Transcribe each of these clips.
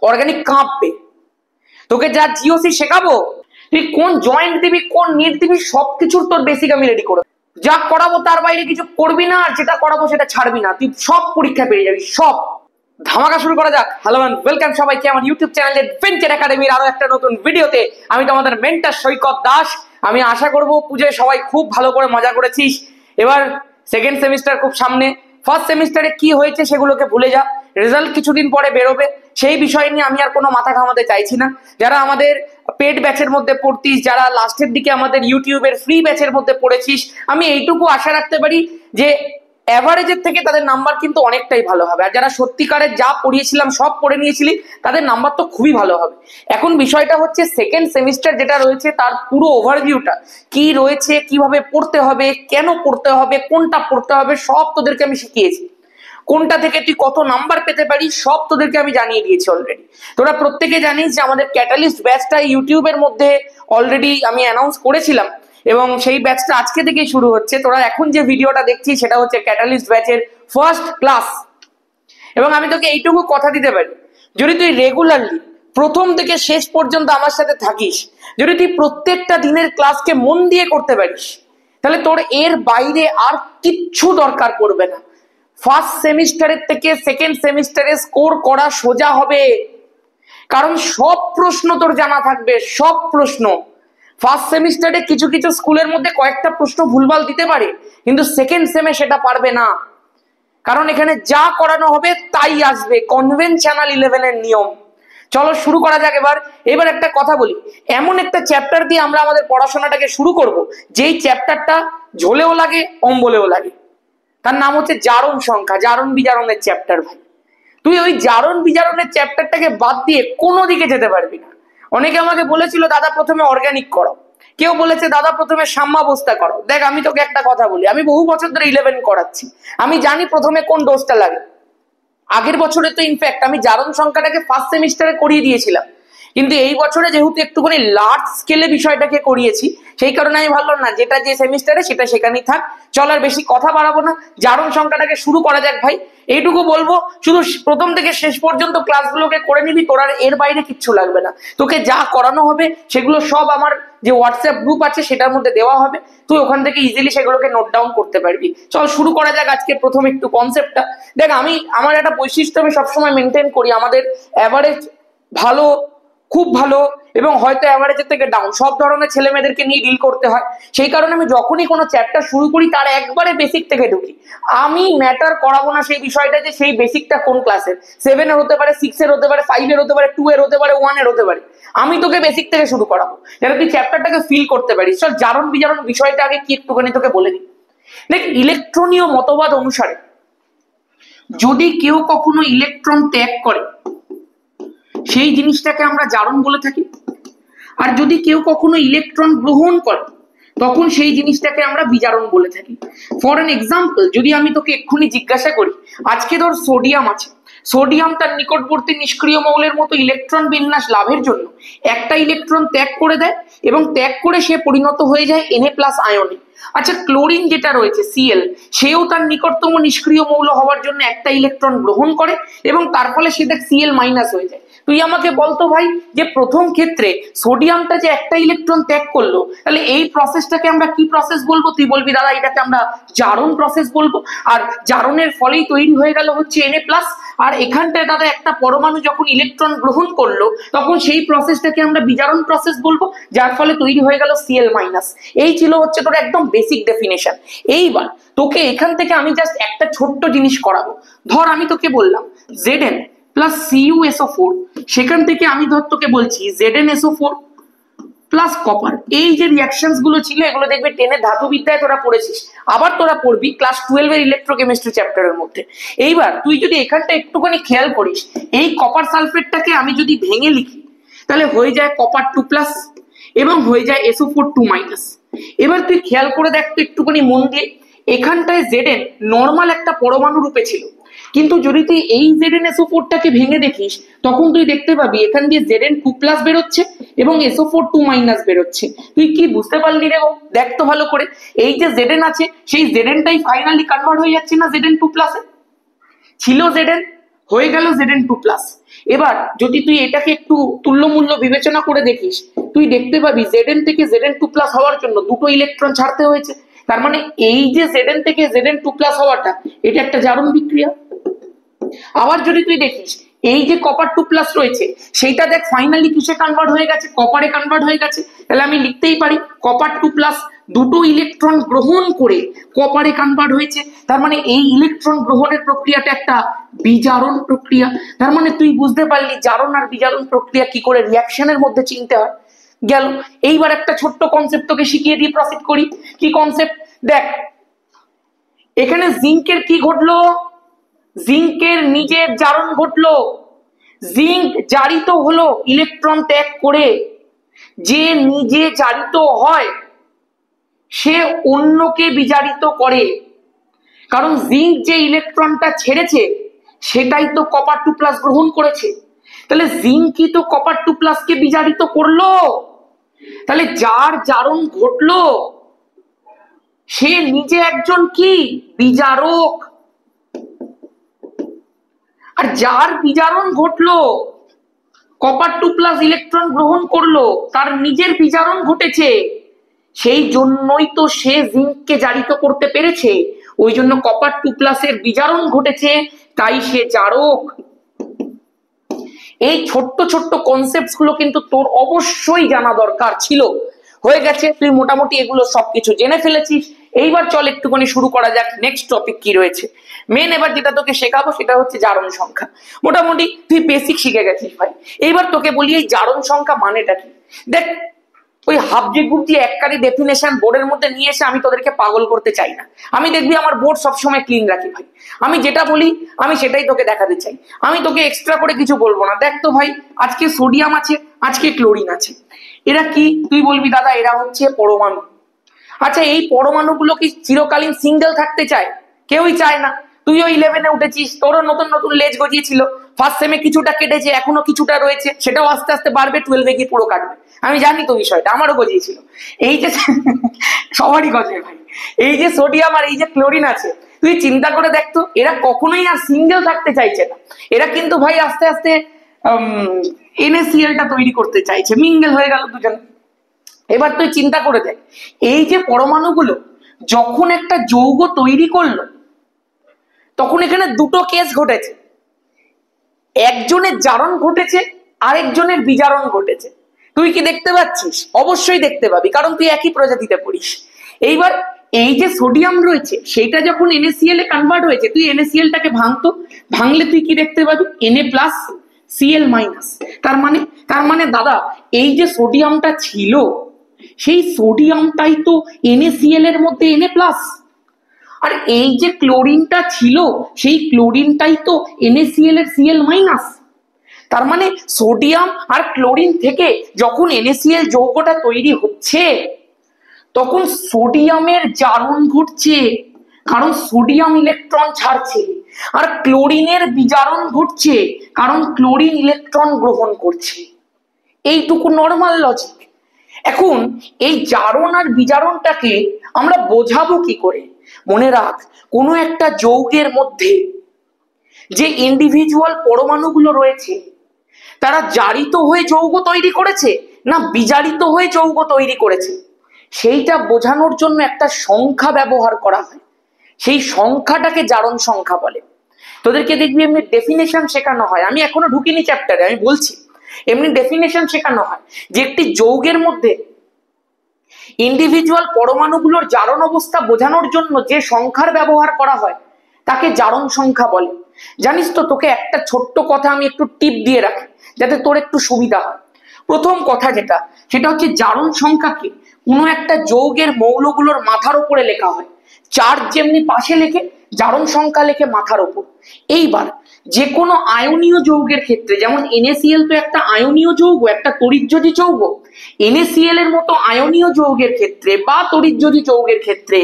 Organic কাঁপবে। তোকে যা GOC শেখাবো, তুই কোন জয়েন্ট দিবি, কোন নিট দিবি, সবকিছুর তোর বেসিক আমি রেডি করবো। যা করাবো তার বাইরে কিছু করবি না, আর যেটা করাবো সেটা ছাড়বি না। তুই সব পরীক্ষা পেয়ে যাবি, সব। ধামাকা শুরু করা যাক। হ্যালো এন্ড ওয়েলকাম সবাইকে আমার ইউটিউব চ্যানেল অ্যাডভেঞ্চার একাডেমির আরো একটা নতুন ভিডিওতে। আমি তোমাদের মেন্টর সৈকত দাস। আমি আশা করব পুজোয় সবাই খুব ভালো করে মজা করেছিস। এবার সেকেন্ড সেমিস্টার খুব সামনে। ফার্স্ট সেমিস্টারে কি হয়েছে সেগুলোকে ভুলে যা, রেজাল্ট কিছুদিন পরে বেরোবে, সেই বিষয় নিয়ে আমি আর কোনো মাথা ঘামাতে চাইছি না। যারা আমাদের পেড ব্যাচের মধ্যে পড়তিস, যারা লাস্টের দিকে আমাদের ইউটিউবের ফ্রি ব্যাচের মধ্যে পড়েছিস, আমি এইটুকু আশা রাখতে পারি যে অ্যাভারেজের থেকে তাদের নাম্বার কিন্তু অনেকটাই ভালো হবে। আর যারা সত্যিকারের যা পড়িয়েছিলাম সব পড়ে নিয়েছিলি, তাদের নাম্বার তো খুবই ভালো হবে। এখন বিষয়টা হচ্ছে সেকেন্ড সেমিস্টার যেটা রয়েছে তার পুরো ওভারভিউটা কি রয়েছে, কিভাবে পড়তে হবে, কেন পড়তে হবে, কোনটা পড়তে হবে, সব তোদেরকে আমি শিখিয়েছি। কোনটা থেকে তুই কত নাম্বার পেতে পারিস সব তোদেরকে আমি জানিয়ে দিয়েছি অলরেডি। তোরা প্রত্যেকে জানিস যে আমাদের ক্যাটালিস্ট ব্যাচটা ইউটিউবের মধ্যে অলরেডি আমি অ্যানাউন্স করেছিলাম, এবং সেই ব্যাচটা আজকে থেকেই শুরু হচ্ছে। তোরা এখন যে ভিডিওটা দেখছিস সেটা হচ্ছে ক্যাটালিস্ট ব্যাচের ফার্স্ট ক্লাস। এবং আমি তোকে এইটুকু কথা দিতে পারি, যদি তুই রেগুলারলি প্রথম থেকে শেষ পর্যন্ত আমার সাথে থাকিস, যদি তুই প্রত্যেকটা দিনের ক্লাসকে মন দিয়ে করতে পারিস, তাহলে তোর এর বাইরে আর কিচ্ছু দরকার পড়বে না। ফার্স্ট সেমিস্টারের থেকে সেকেন্ড সেমিস্টারে স্কোর করা সোজা হবে, কারণ সব প্রশ্ন তোর জানা থাকবে, সব প্রশ্ন। ফার্স্ট সেমিস্টারে কিছু কিছু স্কুলের মধ্যে কয়েকটা প্রশ্ন ভুলভাল দিতে পারে, কিন্তু সেকেন্ড সেমে সেটা পারবে না, কারণ এখানে যা করানো হবে তাই আসবে, কনভেনশনাল 11 এর নিয়ম। চলো শুরু করা যাক। এবার একটা কথা বলি, এমন একটা চ্যাপ্টার দিয়ে আমরা আমাদের পড়াশোনাটাকে শুরু করব যেই চ্যাপ্টারটা ঝোলেও লাগে অম্বলেও লাগে। তার নাম হচ্ছে জারণ সংখ্যা, জারণ বিজারণের চ্যাপ্টার। ভাই তুই ওই জারণ বিজারণের চ্যাপ্টারটাকে বাদ দিয়ে কোনো দিকে যেতে পারবি না। অনেকে আমাকে বলেছিল দাদা প্রথমে অর্গানিক করো, কেউ বলেছে দাদা প্রথমে সাম্যাবস্থা করো। দেখ আমি তোকে একটা কথা বলি, আমি বহু বছর ধরে 11 করাচ্ছি, আমি জানি প্রথমে কোন ডোজটা লাগে। আগের বছরে তো ইনফ্যাক্ট আমি জারণ সংখ্যাটাকে ফার্স্ট সেমিস্টারে করিয়ে দিয়েছিলাম, কিন্তু এই বছরে যেহেতু একটুখানি লার্জ স্কেলে বিষয়টাকে করিয়েছি, সেই কারণে আমি ভাবলাম না যেটা যে সেমিস্টারে সেটা সেখানেই থাক। চল আর বেশি কথা বাড়াবো না, জারণ সংখ্যাটাকে শুরু করা যাক। ভাই এইটুকু বলবো, শুধু প্রথম থেকে শেষ পর্যন্ত ক্লাসগুলোকে করে নিবি, তোর আর এর বাইরে কিচ্ছু লাগবে না। তোকে যা করানো হবে সেগুলো সব আমার যে হোয়াটসঅ্যাপ গ্রুপ আছে সেটার মধ্যে দেওয়া হবে, তুই ওখান থেকে ইজিলি সেগুলোকে নোট ডাউন করতে পারবি। চল শুরু করা যাক আজকে প্রথম একটু কনসেপ্টটা। দেখ আমার একটা বৈশিষ্ট্য আমি সবসময় মেনটেন করি, আমাদের অ্যাভারেজ ভালো, খুব ভালো এবং হয়তো অ্যাভারেজের থেকে ডাউন সব ধরনের ছেলে মেয়েদেরকে নিয়ে ডিল করতে হয়। সেই কারণে আমি যখনই কোনো চ্যাপ্টার শুরু করি তার একবারে বেসিক থেকে ঢুকি। আমি ম্যাটার করাবো না সেই বিষয়টা যে সেই বেসিকটা কোন ক্লাসের, 7 এর হতে পারে, 6 এর হতে পারে, 5 এর হতে পারে, 2 এর হতে পারে, 1 এর হতে পারে। আমি তোকে বেসিক থেকে শুরু করাবো যাতে তুই চ্যাপ্টারটাকে ফিল করতে পারিস। চল জারণ বিজারণ বিষয়টা আগে কি একটুখানি তোকে বলে দিই। দেখ, ইলেকট্রনীয় মতবাদ অনুসারে যদি কেউ কখনো ইলেকট্রন ত্যাগ করে সেই জিনিসটাকে আমরা জারণ বলে থাকি, আর যদি কেউ কখনো ইলেকট্রন গ্রহণ করে তখন সেই জিনিসটাকে আমরা বিজারণ বলে থাকি। ফর এন এক্সাম্পল, যদি আমি তোকে এক্ষুনি জিজ্ঞাসা করি, আজকে ধর সোডিয়াম আছে, সোডিয়াম তার নিকটবর্তী নিষ্ক্রিয় মৌলের মতো ইলেকট্রন বিন্যাস লাভের জন্য একটা ইলেকট্রন ত্যাগ করে দেয়, এবং ত্যাগ করে সে পরিণত হয়ে যায় Na+ আয়নে। আচ্ছা, ক্লোরিন যেটা রয়েছে Cl, সেও তার নিকটতম নিষ্ক্রিয় মৌল হওয়ার জন্য একটা ইলেকট্রন গ্রহণ করে, এবং তার ফলে সে দেখ Cl- হয়ে যায়। তুই আমাকে বলতো ভাই, যে প্রথম ক্ষেত্রে সোডিয়ামটা যে একটা ইলেকট্রন ত্যাগ করলো, তাহলে এই প্রসেসটাকে আমরা কি প্রসেস বলবো? তুই বলবি দাদা এটাকে আমরা জারণ প্রসেস বলবো। আর জারণের ফলেই তৈরি হয়ে গেল হচ্ছে Na+। আর এখানটায় দাদা একটা পরমাণু যখন ইলেকট্রন গ্রহণ করলো তখন সেই প্রসেসটাকে আমরা বিজারণ প্রসেস বলবো, যার ফলে তৈরি হয়ে গেল Cl-। এই ছিল হচ্ছে তোর একদম বেসিক ডেফিনেশন। এইবার তোকে এখান থেকে আমি জাস্ট একটা ছোট্ট জিনিস করাবো। ধর আমি তোকে বললাম Zn প্লাস CuSO4, সেখান থেকে আমি ধর তোকে বলছি ZnSO4 প্লাস কপার। এই যে রিয়াকশনস গুলো ছিল এগুলো দেখবে 10 এর ধাতুবিদ্যায় তোরা পড়েছিস, আবার তোরা পড়বি ক্লাস 12 এর ইলেকট্রোকেমিস্ট্রি চ্যাপ্টারের মধ্যে। এইবার তুই যদি এখানটা একটুখানি খেয়াল করিস, এই কপার সালফেটটাকে আমি যদি ভেঙে লিখি তাহলে হয়ে যায় কপার 2+ এবং হয়ে যায় SO4 2-। এবার তুই খেয়াল করে দেখ তো একটুখানি মন দিয়ে, এখানটায় Zn নর্মাল একটা পরমাণু রূপে ছিল, কিন্তু যদি তুই এই ZnSO4টাকে ভেঙে দেখিস তখন তুই দেখতে পাবি এখান দিয়ে Zn2+ বেরোচ্ছে এবং SO4 2- বেরোচ্ছে। তুই কি বুঝতে পারলি রে? দেখ তো ভালো করে, এই যে Zn আছে সেই Znটাই ফাইনালি কনভার্ট হয়ে যাচ্ছে না Zn2+-এ। ছিল Zn, হয়ে গেল Zn2+, এবার যদি তুই এটাকে একটু তুল্যমূল্য বিবেচনা করে দেখিস, তুই দেখতে পাবি Zn থেকে Zn2+ হওয়ার জন্য দুটো ইলেকট্রন ছাড়তে হয়েছে। তার মানে এই যে Zn থেকে Zn2+ হওয়াটা, এটা একটা জারণ বিক্রিয়া। আবার যদি তুই দেখিস এই যে copper2+ রয়েছে, সেইটা দেখ ফাইনালি কিসে কনভার্ট হয়ে গেছে, কপারে কনভার্ট হয়ে গেছে। তাহলে আমি লিখতেই পারি copper2+ দুটো ইলেকট্রন গ্রহণ করে কপারে কনভার্ট হয়েছে। তার মানে এই ইলেকট্রন গ্রহণের প্রক্রিয়াটা একটা বিজারণ প্রক্রিয়া। তার মানে তুই বুঝতে পারলি জারণ আর বিজারণ প্রক্রিয়া কি করে রিঅ্যাকশনের মধ্যে চিনতে হয়। গেল। এইবার একটা ছোট্ট কনসেপ্ট তোকে শিখিয়ে দিয়ে প্রসিড করি। কি কনসেপ্ট? দেখ এখানে জিঙ্কের কি ঘটলো, জিঙ্কের নিজের জারণ ঘটলো। জিঙ্ক জারিত হলো ইলেকট্রন ত্যাগ করে। যে নিজে জারিত হয় সে অন্যকে বিজারিত করে, কারণ জিঙ্ক যে ইলেকট্রনটা ছেড়েছে সেটাই তো copper2+ গ্রহণ করেছে। তাহলে জিঙ্কই তো copper2+ কে বিজারিত করলো। তাহলে যার জারণ ঘটলো সে নিজে একজন কি বিজারক, আর যার বিজারণ ঘটলো copper2+ ইলেকট্রন গ্রহণ করলো, তার নিজের বিজারণ ঘটেছে, সেই জন্যই তো সে জিঙ্ককে জারিত করতে পেরেছে। ওই জন্য copper2+ এর বিজারণ ঘটেছে, তাই সে জারক। এই ছোট্ট ছোট্ট কনসেপ্ট গুলো কিন্তু তোর অবশ্যই জানা দরকার ছিল। হয়ে গেছে, তুই মোটামুটি এগুলো সবকিছু জেনে ফেলেছিস। এইবার চল একটুখানি শুরু করা যাক নেক্সট টপিক কি রয়েছে। মেন এবার যেটা তোকে শেখাবো সেটা হচ্ছে জারণ সংখ্যা। মোটামুটি তুই বেসিক শিখে গেছিস ভাই। এইবার তোকে বলি এই জারণ সংখ্যা মানেটা কি। দেখ ওই হাবজি গুবজি এককারি ডেফিনেশন বোর্ডের মধ্যে নিয়ে এসে আমি তোদেরকে পাগল করতে চাই না। আমি দেখবি আমার বোর্ড সবসময় ক্লিন রাখি ভাই। আমি যেটা বলি আমি সেটাই তোকে দেখাতে চাই। আমি তোকে এক্সট্রা করে কিছু বলবো না। দেখ তো ভাই, আজকে সোডিয়াম আছে, আজকে ক্লোরিন আছে। এরা কি? তুই বলবি দাদা এরা হচ্ছে পরমাণু। আচ্ছা এই পরমাণুগুলো কি চিরকালীন সিঙ্গেল থাকতে চায়? কেউই চায় না। তুইও 11-এ উঠেছিস, তোরও নতুন নতুন লেজ গজিয়েছিল, ফার্স্ট সেমে কিছুটা কেটেছে, এখনো কিছুটা রয়েছে, সেটাও আস্তে আস্তে বাড়বে, 12-এ গিয়ে পুরো কাটবে। আমি জানি তো বিষয়টা, আমারও গজিয়েছিল। এই যে সবারই গজে ভাই। এই যে সোডিয়াম আর এই যে ক্লোরিন আছে, তুই চিন্তা করে দেখতো এরা কখনোই আর সিঙ্গেল থাকতে চাইছে না। এরা কিন্তু ভাই আস্তে আস্তে NaCl-টা তৈরি করতে চাইছে, মিঙ্গেল হয়ে গেল দুজন। এবার তুই চিন্তা করে দেখ, এই যে পরমাণুগুলো যখন একটা যৌগ তৈরি করলো তখন এখানে দুটো কেস ঘটেছে। একজনের জারণ ঘটেছে, আরেকজনের বিজারণ ঘটেছে। তুই কি দেখতে পাচ্ছিস? অবশ্যই দেখতে পাবি, কারণ তুই একই প্রজাতিতে পড়িস। এইবার এই যে সোডিয়াম রয়েছে সেইটা যখন NaCl-এ কনভার্ট হয়েছে, তুই NaCl-টাকে ভাঙতো, ভাঙলে তুই কি দেখতে পাবি? Na+Cl-। তার মানে দাদা এই যে সোডিয়ামটা ছিল সেই সোডিয়ামটাই তো NaCl এর মধ্যে Na+। আর এই যে ক্লোরিনটা ছিল সেই ক্লোরিনটাই তো NaCl এর Cl-। তার মানে সোডিয়াম আর ক্লোরিন থেকে যখন NaCl যৌগটা তৈরি হচ্ছে তখন সোডিয়ামের জারণ ঘটছে, কারণ সোডিয়াম ইলেকট্রন ছাড়ছে, আর ক্লোরিনের বিজারণ ঘটছে কারণ ক্লোরিন ইলেকট্রন গ্রহণ করছে। এইটুকু নর্মাল লজিক। এখন এই জারণ আর বিজারণটাকে আমরা বোঝাবো কি করে? মনে রাখ, কোনো একটা যৌগের মধ্যে যে ইন্ডিভিজুয়াল পরমাণুগুলো রয়েছে তারা জারিত হয়ে যৌগ তৈরি করেছে না বিজারিত হয়ে যৌগ তৈরি করেছে, সেইটা বোঝানোর জন্য একটা সংখ্যা ব্যবহার করা হয়। সেই সংখ্যাটাকে জারণ সংখ্যা বলে। তোদেরকে দেখবি এমনি ডেফিনেশন শেখানো হয়, আমি এখনো ঢুকিনি চ্যাপ্টারে, আমি বলছি, এমনি ডেফিনেশন শেখানো হয় যে একটি যৌগের মধ্যে ইন্ডিভিজুয়াল পরমাণুগুলোর জারণ অবস্থা বোঝানোর জন্য যে সংখ্যার ব্যবহার করা হয় তাকে জারণ সংখ্যা বলে। জানিস তো, তোকে একটা ছোট্ট কথা আমি একটু টিপ দিয়ে রাখি যাতে তোর একটু সুবিধা হয়। প্রথম কথা সেটা হচ্ছে জারণ সংখ্যাকে কোনো একটা যৌগের মৌলগুলোর মাথার উপরে লেখা হয়। চার্জ যেমনি পাশে লেখে, জারণ সংখ্যা লেখে মাথার উপর। এইবার যে কোনো আয়নীয় যৌগের ক্ষেত্রে, যেমন NaCl তো একটা আয়নীয় যৌগ, একটা তড়িৎযোজী যৌগ, NaCl এর মতো আয়নীয় যৌগের ক্ষেত্রে বা তড়িৎযোজী যৌগের ক্ষেত্রে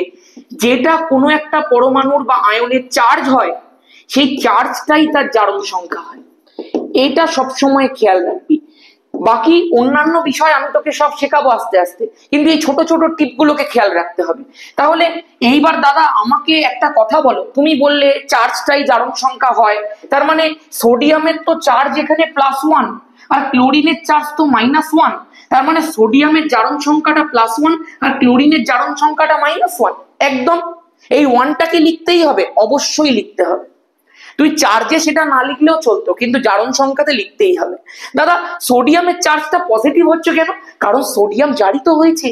যেটা কোনো একটা পরমাণুর বা আয়নের চার্জ হয় সেই চার্জটাই তার জারণ সংখ্যা হয়। এটা সবসময় খেয়াল রাখবি। বাকি অন্যান্য বিষয় আমি তোকে সব শেখাবো আস্তে আস্তে, কিন্তু এই ছোট ছোট টিপ গুলোকে খেয়াল রাখতে হবে। তাহলে এইবার দাদা আমাকে একটা কথা বলো, তুমি বললে চার্জটাই জারণ সংখ্যা হয়, তার মানে সোডিয়ামের তো চার্জ এখানে +1 আর ক্লোরিনের চার্জ তো -1, তার মানে সোডিয়ামের জারণ সংখ্যাটা +1 আর ক্লোরিনের জারণ সংখ্যাটা -1। একদম এই ওয়ানটাকে লিখতেই হবে, অবশ্যই লিখতে হবে। তুই চার্জে সেটা না লিখলেও চলতো, কিন্তু জারণ সংখ্যাতে লিখতেই হবে। দাদা সোডিয়ামের চার্জটা পজিটিভ হচ্ছে কেন? কারণ সোডিয়াম জারিত হয়েছে,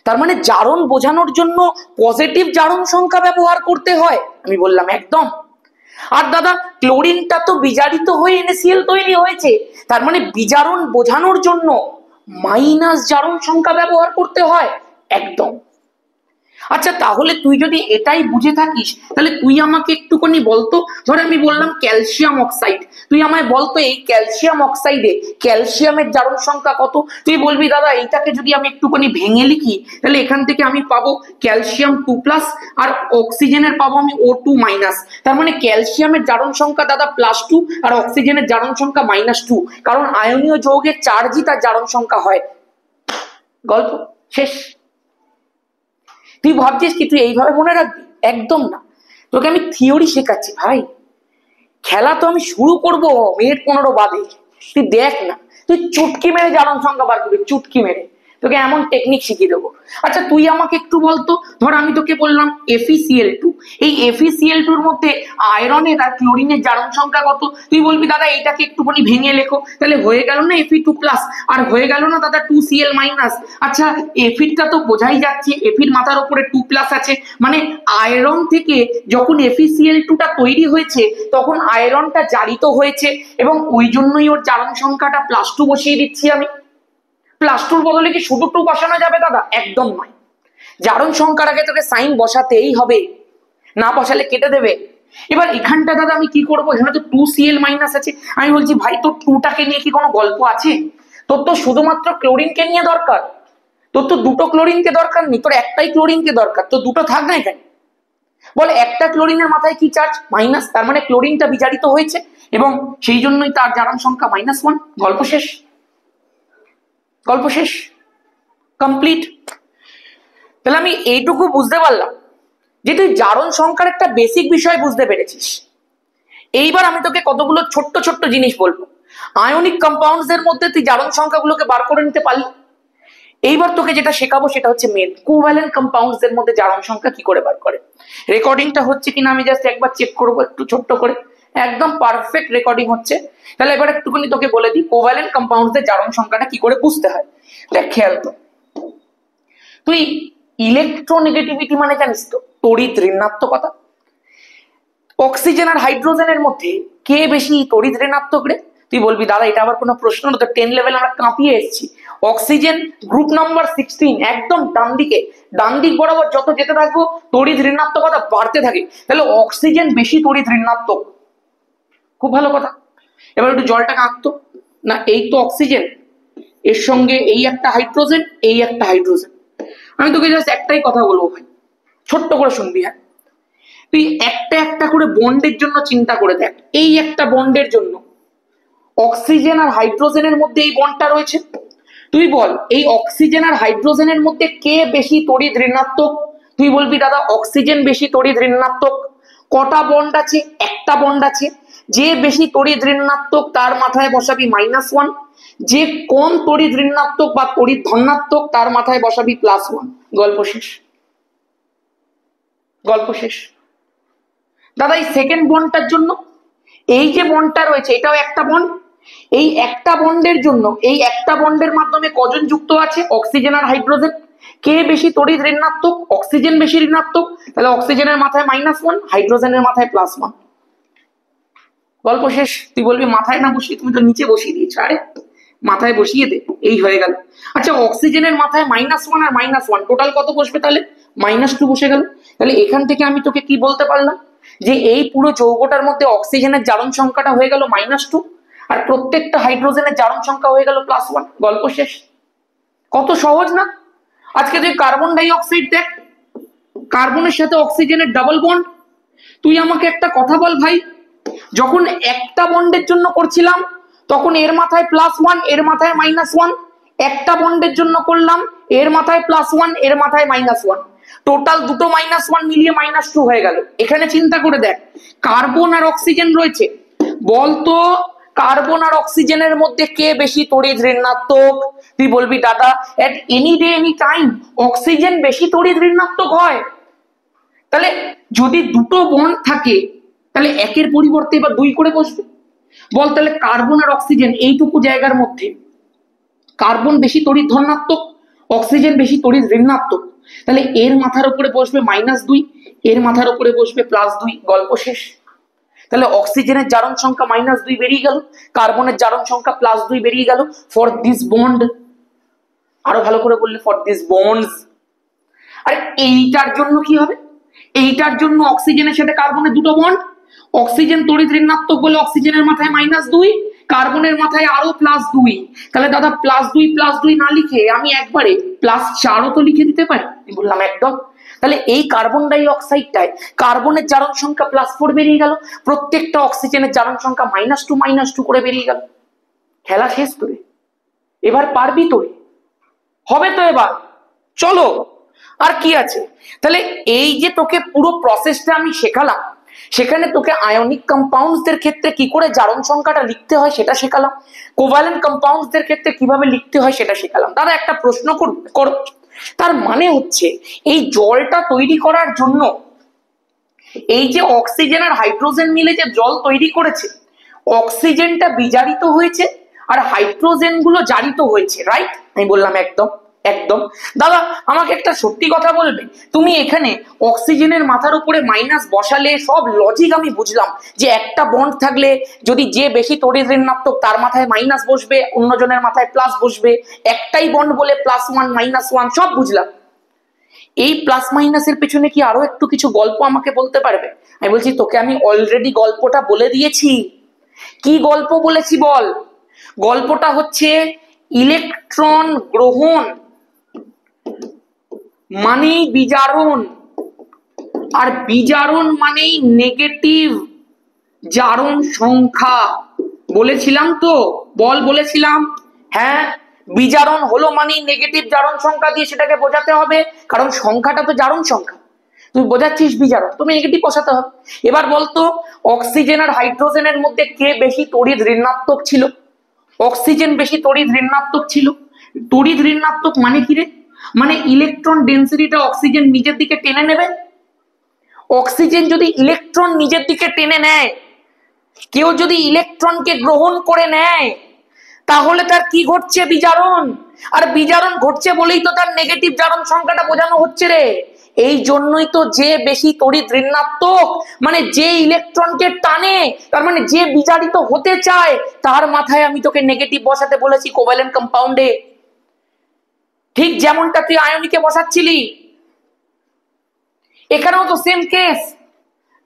তার মানে জারণ বোঝানোর জন্য পজিটিভ জারণ সংখ্যা ব্যবহার করতে হয়। আমি বললাম একদম। আর দাদা ক্লোরিনটা তো বিজারিত হয়ে NaCl তৈরি হয়েছে, তার মানে বিজারণ বোঝানোর জন্য মাইনাস জারণ সংখ্যা ব্যবহার করতে হয়। একদম। আচ্ছা তাহলে তুই যদি এটাই বুঝে থাকিস, তাহলে তুই আমাকে একটুখানি বলতো, ধর আমি বললাম ক্যালসিয়াম অক্সাইড, তুই আমায় বলতো এই ক্যালসিয়াম অক্সাইডে ক্যালসিয়ামের জারণ সংখ্যা কত? তুই বলবি দাদা এইটাকে যদি আমি একটুখানি ভেঙে লিখি, তাহলে এখান থেকে আমি পাবো ক্যালসিয়াম 2+ আর অক্সিজেনের পাবো আমি O2-, তার মানে ক্যালসিয়ামের জারণ সংখ্যা দাদা +2 আর অক্সিজেনের জারণ সংখ্যা -2, কারণ আয়নীয় যৌগের চার্জই তার জারণ সংখ্যা হয়। গল্প শেষ। তুই ভাবছিস কি তুই এইভাবে মনে রাখবি? একদম না, তোকে আমি থিওরি শেখাচ্ছি ভাই। খেলা তো আমি শুরু করব মিনিট 15 বাদে, তুই দেখ না, তুই চুটকি মেরে জারণ সংখ্যা বার করবি, চুটকি মেরে তোকে এমন টেকনিক শিখিয়ে দেবো। আচ্ছা তুই আমাকে একটু বলতো, ধর আমি তোকে বললাম FeCl2, এই FeCl2 মধ্যে আয়রনের আর ক্লোরিনের জারণ সংখ্যা কত? তুই বলবি দাদা এইটাকে একটুখানি ভেঙে লেখো, তাহলে হয়ে গেল না Fe2+ আর হয়ে গেল না দাদা 2Cl-। আচ্ছা Feটা তো বোঝাই যাচ্ছে, Feর মাথার উপরে 2+ আছে, মানে আয়রন থেকে যখন FeCl2টা তৈরি হয়েছে তখন আয়রনটা জারিত হয়েছে, এবং ওই জন্যই ওর জারণ সংখ্যাটা +2 বসিয়ে দিচ্ছি আমি। +2 বদলে কি শুধু 2 বসানো যাবে দাদা? একদম নয়, জারণ সংখ্যার আগে তোকে সাইন বসাতেই হবে, না বসালে কেটে দেবে। এবার এখানটা দাদা আমি কি করবো, এখানে তো 2Cl- আছে, আমি বলছি ভাই তোর 2টাকে নিয়ে কি কোনো গল্প আছে? তোর তো শুধুমাত্র ক্লোরিনকে নিয়ে দরকার, তোর তো দুটো ক্লোরিনকে দরকার নেই, তোর একটাই ক্লোরিনকে দরকার, তো দুটো থাক না এখানে। বলে একটা ক্লোরিনের মাথায় কি চার্জ? মাইনাস, তার মানে ক্লোরিনটা বিজারিত হয়েছে এবং সেই জন্যই তার জারণ সংখ্যা -1। গল্প শেষ, গল্প শেষ, কমপ্লিট। তাহলে আমি এইটুকু বুঝতে পারলাম যে তুই জারণ সংখ্যার একটা বেসিক বিষয় বুঝতে পেরেছিস। এইবার আমি তোকে কতগুলো ছোট্ট ছোট্ট জিনিস বলবো, আয়নিক কম্পাউন্ডস এর মধ্যে তুই জারণ সংখ্যাগুলোকে বার করে নিতে পারলি। এইবার তোকে যেটা শেখাবো সেটা হচ্ছে মেন কোভ্যালেন্ট কম্পাউন্ডস এর মধ্যে জারণ সংখ্যা কি করে বার করে। রেকর্ডিংটা হচ্ছে কিনা আমি জাস্ট একবার চেক করবো একটু ছোট্ট করে, একদম পারফেক্ট রেকর্ডিং হচ্ছে। তাহলে এবার একটুখানি তোকে বলে দিই কোভ্যালেন্ট কম্পাউন্ডস এর জারণ সংখ্যাটা কি করে বুঝতে হয়। দেখ খেয়াল কর, তুই ইলেকট্রোনেগেটিভিটি মানে জানিস তো, তড়িৎ ঋণাত্মকতা। অক্সিজেন আর হাইড্রোজেনের মধ্যে কে বেশি তড়িৎ ঋণাত্মক রে? তুই বলবি দাদা এটা আবার কোনো প্রশ্ন না, তো 10 লেভেল আমরা কাঁপিয়ে এসেছি। অক্সিজেন গ্রুপ নাম্বার 16, একদম ডান দিকে, ডান দিক বরাবর যত যেতে থাকবো তড়িৎ ঋণাত্মকতা বাড়তে থাকে, তাহলে অক্সিজেন বেশি তড়িৎ ঋণাত্মক। খুব ভালো কথা। এবার একটু জলটাকে আঁকতো না, এই তো অক্সিজেন, এর সঙ্গে এই একটা হাইড্রোজেন, এই একটা হাইড্রোজেন। আমি তোকে জাস্ট একটাই কথা বলবো ভাই, ছোট্ট করে শুনবি। হ্যাঁ, তুই একটা একটা করে বন্ডের জন্য চিন্তা করে দেখ। এই একটা বন্ডের জন্য অক্সিজেন আর হাইড্রোজেনের মধ্যে এই বন্ডটা রয়েছে, তুই বল এই অক্সিজেন আর হাইড্রোজেনের মধ্যে কে বেশি তড়িৎ ঋণাত্মক? তুই বলবি দাদা অক্সিজেন বেশি তড়িৎ ঋণাত্মক। কটা বন্ড আছে? একটা বন্ড আছে। যে বেশি তড়িৎ ঋণাত্মক তার মাথায় বসাবি -1, যে কম তড়িৎ ঋণাত্মক বা তড়িৎ ধনাত্মক তার মাথায় বসাবি +1। গল্প শেষ, গল্প শেষ। দাদা এই সেকেন্ড বন্ডটার জন্য এই যে বন্ডটা রয়েছে এটাও একটা বন্ড, এই একটা বন্ডের জন্য এই একটা বন্ডের মাধ্যমে কজন যুক্ত আছে? অক্সিজেন আর হাইড্রোজেন। কে বেশি তড়িৎ ঋণাত্মক? অক্সিজেন বেশি ঋণাত্মক, তাহলে অক্সিজেনের মাথায় -1, হাইড্রোজেনের মাথায় +1। গল্প শেষ। তুই বলবি মাথায় না বসিয়ে তুমি তো নিচে বসিয়ে দিয়েছো, আরে মাথায় বসিয়ে দে, এই হয়ে গেল। আচ্ছা অক্সিজেনের মাথায় -1 আর -1 টোটাল কত বসবে? তাহলে -2 বসে গেল। তাহলে এখান থেকে আমি তোকে কি বলতে পারলাম যে এই পুরো যৌগটার মধ্যে অক্সিজেনের জারণ সংখ্যাটা হয়ে গেল -2 আর প্রত্যেকটা হাইড্রোজেনের জারণ সংখ্যা হয়ে গেল +1। গল্প শেষ। কত সহজ না? আজকে তুই কার্বন ডাই অক্সাইড দেখ, কার্বনের সাথে অক্সিজেনের ডাবল বন্ড। তুই আমাকে একটা কথা বল ভাই, যখন একটা বন্ডের জন্য করছিলাম তখন এর মাথায় +1 এর মাথায় -1, একটা বন্ডের জন্য করলাম, এর মাথায় +1 এর মাথায় -1, টোটাল দুটো -1 মিলিয়ে -2 হয়ে গেল। এখানে চিন্তা করে দেখ, কার্বন আর অক্সিজেন রয়েছে, বলতো কার্বন আর অক্সিজেনের মধ্যে কে বেশি তড়িৎ ঋণাত্মক? তুই বলবি দাদা at any day any time oxygen বেশি তড়িৎ ঋণাত্মক হয়। তাহলে যদি দুটো বন্ড থাকে তাহলে একের পরিবর্তে এবার 2 করে বসবে। বল তাহলে কার্বন আর অক্সিজেন এইটুকু জায়গার মধ্যে কার্বন বেশি তড়িৎ ধনাত্মক, অক্সিজেন বেশি তড়িৎ ঋণাত্মক, তাহলে এর মাথার উপরে বসবে -2, এর মাথার উপরে বসবে +2, গল্প শেষ। তাহলে অক্সিজেনের জারণ সংখ্যা -2 বেরিয়ে গেল, কার্বনের জারণ সংখ্যা +2 বেরিয়ে গেল ফর দিস বন্ড। আরো ভালো করে বললে ফর দিস বন্ডস। আর এইটার জন্য কি হবে? এইটার জন্য অক্সিজেনের সাথে কার্বনের দুটো বন্ড, অক্সিজেন তড়িৎ ঋণাত্মক বলে অক্সিজেনের মাথায় -2, কার্বনের মাথায় আরো +2। তাহলে দাদা +2 না লিখে আমি একবারে +4ও তো লিখে দিতে পারি। বললাম একদম। তাহলে এই কার্বন ডাই অক্সাইডটায় কার্বনের জারণ সংখ্যা +4 বেরিয়ে গেল, প্রত্যেকটা অক্সিজেনের জারণ সংখ্যা -2 করে বেরিয়ে গেল। খেলা শেষ তোরে, এবার পারবি তোরে? হবে তো এবার? চলো আর কি আছে। তাহলে এই যে তোকে পুরো প্রসেসটা আমি শেখালাম, সেখানে তোকে আয়নিক কম্পাউন্ডসদের ক্ষেত্রে কি করে জারণ সংখ্যাটা লিখতে হয় সেটা শেখালাম, কোভালেন্ট কম্পাউন্ডসদের ক্ষেত্রে কিভাবে লিখতে হয় সেটা শেখালাম। দাদা একটা প্রশ্ন করো, তার মানে হচ্ছে এই জলটা তৈরি করার জন্য এই যে অক্সিজেন আর হাইড্রোজেন মিলে যে জল তৈরি করেছে, অক্সিজেনটা বিজারিত হয়েছে আর হাইড্রোজেন গুলো জারিত হয়েছে, রাইট? আমি বললাম একদম একদম। দাদা আমাকে একটা সত্যি কথা বলবে, তুমি এখানে অক্সিজেনের মাথার উপরে মাইনাস বসালে সব লজিক আমি বুঝলাম, যে একটা বন্ড থাকলে যদি যে বেশি তড়িৎ ঋণাত্মক তার মাথায় মাইনাস বসবে, অন্যজনের মাথায় প্লাস বসবে, একটাই বন্ড বলে +1 -1 সব বুঝলাম। এই প্লাস মাইনাসের পেছনে কি আরো একটু কিছু গল্প আমাকে বলতে পারবে? আমি বলছি তোকে আমি অলরেডি গল্পটা বলে দিয়েছি। কি গল্প বলেছি বল? গল্পটা হচ্ছে ইলেকট্রন গ্রহণ মানেই বিজারণ, আর বিজারণ মানেই নেগেটিভ জারণ সংখ্যা। বলেছিলাম তো? বল বলেছিলাম? হ্যাঁ, বিজারণ হলো মানেই নেগেটিভ জারণ সংখ্যা দিয়ে সেটাকে বোঝাতে হবে, কারণ সংখ্যাটা তো জারণ সংখ্যা। তুই বোঝাচ্ছিস বিজারণ, তুমি নেগেটিভ বসাতে হবে। এবার বলতো অক্সিজেন আর হাইড্রোজেনের মধ্যে কে বেশি তড়িৎ ঋণাত্মক ছিল? অক্সিজেন বেশি তড়িৎ ঋণাত্মক ছিল। তড়িৎ ঋণাত্মক মানে কি রে? মানে ইলেকট্রন ডেন্সিটিটা অক্সিজেন নিজের দিকে টেনে নেবে। অক্সিজেন যদি ইলেকট্রন নিজের দিকে টেনে নেয়, কেউ যদি ইলেকট্রনকে গ্রহণ করে নেয়, তাহলে তার কি ঘটছে? বিজারণ। আর বিজারণ ঘটছে বলেই তো তার নেগেটিভ জারণ সংখ্যাটা বোঝানো হচ্ছে রে। এই জন্যই তো যে বেশি তড়িৎ ঋণাত্মক মানে যে ইলেকট্রনকে টানে, তার মানে যে বিজারিত হতে চায়, তার মাথায় আমি তোকে নেগেটিভ বসাতে বলেছি কোভ্যালেন্ট কম্পাউন্ডে। ঠিক যেমনটা তুই আয়নিকে বসাচ্ছিলি, এখানেও তো সেম কেস।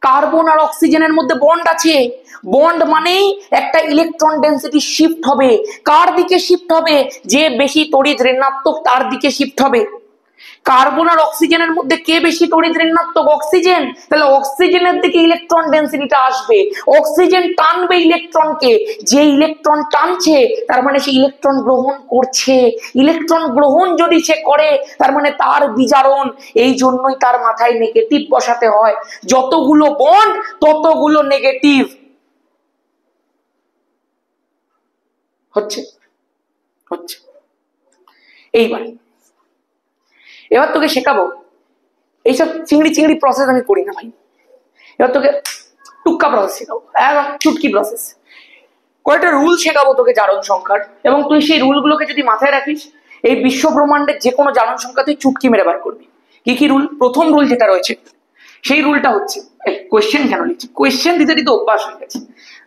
কার্বন আর অক্সিজেনের মধ্যে বন্ড আছে, বন্ড মানেই একটা ইলেকট্রন ডেন্সিটি শিফট হবে। কার দিকে শিফট হবে? যে বেশি তড়িৎ ঋণাত্মক তার দিকে শিফট হবে। কার্বন আর অক্সিজেনের মধ্যে কে বেশি তড়িৎ ঋণাত্মক? অক্সিজেন। তাহলে অক্সিজেনের দিকে ইলেকট্রন ডেন্সিটিটা আসবে, অক্সিজেন টানবে ইলেকট্রনকে, যে ইলেকট্রন টানছে তার মানে সে ইলেকট্রন গ্রহণ করছে। ইলেকট্রন গ্রহণ যদি সে করে তার মানে তার বিজারণ। এই জন্যই তার মাথায় নেগেটিভ বসাতে হয়। যতগুলো বন্ড ততগুলো নেগেটিভ। হচ্ছে হচ্ছে এবার তোকে শেখাবো, এইসব চিংড়ি চিংড়ি প্রসেস আমি করি না ভাই। এবার তোকে টুক্কা প্রসেস শেখাবো, একদম চুটকি প্রসেস। কয়েকটা রুল শেখাবো তোকে জারণ সংখ্যার, এবং তুই সেই রুলগুলোকে যদি মাথায় রাখিস, এই বিশ্ব ব্রহ্মাণ্ডের যে কোনো জারণ সংখ্যা তুই চুটকি মেরে বার করবি। কি কি রুল? প্রথম রুল যেটা রয়েছে, সেই রুলটা হচ্ছে, কোয়েশ্চেন কেন লিখছি? কোয়েশ্চেন দিতে দিতে অভ্যাস হয়ে গেছে।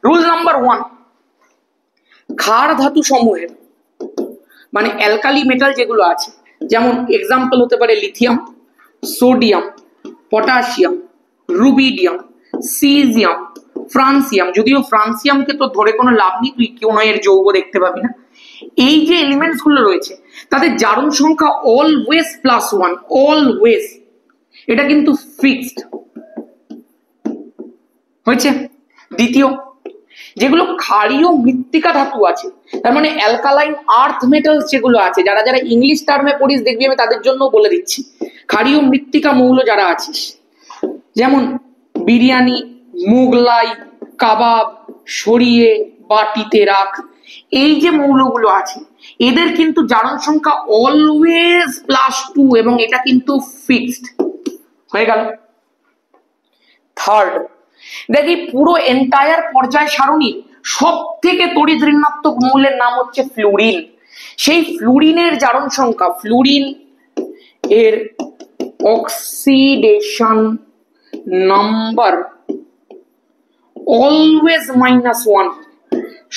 রুল নাম্বার 1, ক্ষার ধাতু সমূহের মানে অ্যালকালি মেটাল যেগুলো আছে, যেমন এক্সাম্পল হতে পারে lithium, sodium, potassium, rubidium, caesium, francium. যদিও ফ্রান্সিয়ামকে তো ধরে কোনো লাভ নেই, তুই কোনো এর যৌগ দেখতে পাবি না। এই যে এলিমেন্টস গুলো রয়েছে তাদের জারণ সংখ্যা অলওয়েজ +1, অলওয়েজ। এটা কিন্তু ফিক্সড হয়েছে। দ্বিতীয়, যেগুলো ক্ষারীয় মৃত্তিকা ধাতু আছে, তার মানে অ্যালকালাইন আর্থ মেটালস যেগুলো আছে, যারা যারা ইংলিশ টার্মে পড়িস দেখবি আমি তাদের জন্য বলে দিচ্ছি, ক্ষারীয় মৃত্তিকা মৌল যারা আছিস, যেমন বিরিয়ানি, মুগলাই, কাবাব, সরিয়ে, বাটিতে রাখ, এই যে মৌলগুলো আছে এদের কিন্তু জারণ সংখ্যা অলওয়েজ +2 এবং এটা কিন্তু ফিক্সড হয়ে গেল। থার্ড, দেখি পুরো এন্টায়ার পর্যায় সারণীর সব থেকে তড়িৎ ঋণাত্মক মৌলের নাম হচ্ছে ফ্লুরিন। সেই ফ্লুরিনের জারণ সংখ্যা, ফ্লুরিন এর অক্সিডেশন নাম্বার অলওয়েজ -1,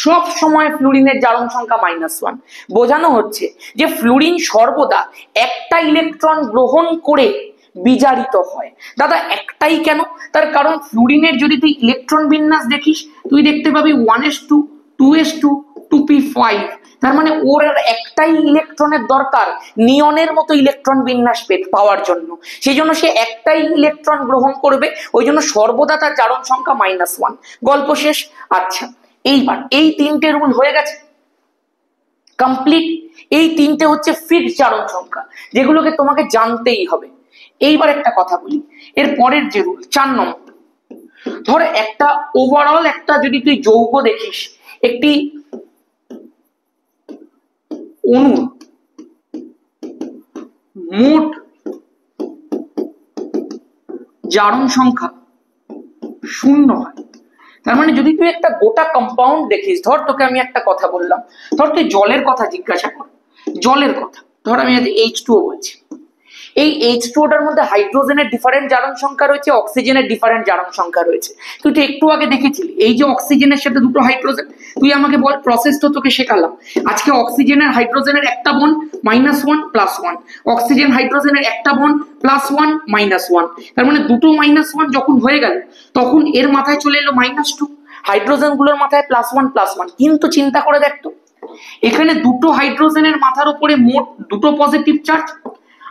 সব সময় ফ্লুরিনের জারণ সংখ্যা -1। বোঝানো হচ্ছে যে ফ্লুরিন সর্বদা একটা ইলেকট্রন গ্রহণ করে বিজারিত হয়। দাদা একটাই কেন? তার কারণ ফ্লুরিনের যদি তুই ইলেকট্রন বিন্যাস দেখিস তুই দেখতে পাবি 1s2 2s2 2p5, তার মানে ওর একটাই ইলেকট্রনের দরকার নিয়নের মতো ইলেকট্রন বিন্যাস পাওয়ার জন্য, সেই জন্য সে একটাই ইলেকট্রন গ্রহণ করবে, ওই জন্য সর্বদা তার জারণ সংখ্যা -1। গল্প শেষ। আচ্ছা, এইবার এই তিনটে রুল হয়ে গেছে কমপ্লিট। এই তিনটে হচ্ছে ফিক্সড জারণ সংখ্যা, যেগুলোকে তোমাকে জানতেই হবে। এইবার একটা কথা বলি, এর পরের যে রুল 4 নম্বর, ধর একটা ওভারঅল একটা যদি তুই যৌগ দেখিস, একটি অণু মোট জারণ সংখ্যা 0 হয়, তার মানে যদি তুই একটা গোটা কম্পাউন্ড দেখিস, ধর তোকে আমি একটা কথা বললাম, ধর তুই জলের কথা জিজ্ঞাসা কর, জলের কথা, ধর আমি আজ H2O বলছি, এই H2ওটার মধ্যে হাইড্রোজেনের ডিফারেন্ট জারণ সংখ্যা রয়েছে, অক্সিজেনের ডিফারেন্ট জারণ সংখ্যা রয়েছে। তুই তো একটু আগে দেখেছিলি এই যে অক্সিজেনের সাথে দুটো হাইড্রোজেন, তুই আমাকে বল, প্রসেস তো তোকে শেখালাম আজকে, অক্সিজেনের হাইড্রোজেনের একটা বন্ড -1 +1, অক্সিজেন হাইড্রোজেনের একটা বন্ড +1 -1, তার মানে দুটো -1 যখন হয়ে গেল তখন এর মাথায় চলে এলো -2, হাইড্রোজেন গুলোর মাথায় +1 +1। কিন্তু চিন্তা করে দেখতো, এখানে দুটো হাইড্রোজেনের মাথার উপরে মোট দুটো পজিটিভ চার্জ,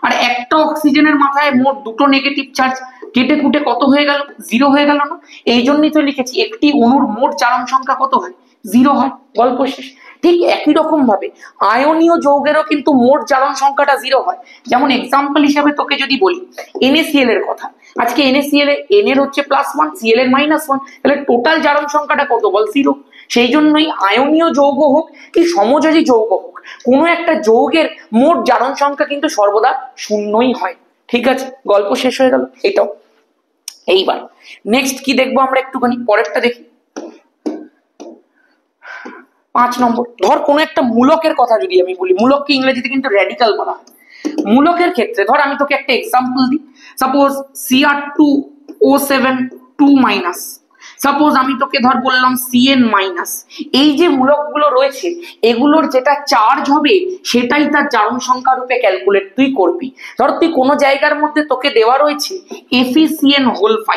আর একটা অক্সিজেনের মাথায় মোট দুটো নেগেটিভ চার্জ, কেটে কুটে কত হয়ে গেল? 0 হয়ে গেল না? এই জন্যই তো লিখেছি একটি অণুর মোট জারণ সংখ্যা কত হয়? 0 হয়। গল্প শেষ। ঠিক একই রকম ভাবে আয়নীয় যৌগেরও কিন্তু মোট জারণ সংখ্যাটা 0 হয়। যেমন এক্সাম্পল হিসাবে তোকে যদি বলি NaCl এর কথা, আজকে NaCl এ N এর হচ্ছে +1, Cl এর -1, তাহলে টোটাল জারণ সংখ্যাটা কত বল? 0। সেই জন্যই আয়নীয় যৌগ হোক কি সমযোজী যৌগ হোক, কোনো একটা যৌগের মোট জারণ সংখ্যা কিন্তু সর্বদা 0ই হয়। ঠিক আছে, গল্প শেষ হয়ে গেল এটাও। এইবার নেক্সট কি দেখবো আমরা, একটুখানি পরেরটা দেখি। 5 নম্বর, ধর কোন একটা মূলকের কথা যদি আমি বলি, মূলককে ইংরেজিতে কিন্তু র্যাডিক্যাল বলা হয়। মূলকের ক্ষেত্রে ধর আমি তোকে একটা এক্সাম্পল দিই, সাপোজ Cr2O7 2-, সাপোজ আমি তোকে ধর বললাম Cn-, এই যে মূলকগুলো রয়েছে এগুলোর যেটা চার্জ হবে সেটাই তার জারণ সংখ্যা রূপে ক্যালকুলেট তুই করবি। ধর তুই কোনো জায়গার মধ্যে তোকে দেওয়া রয়েছে FeCN5,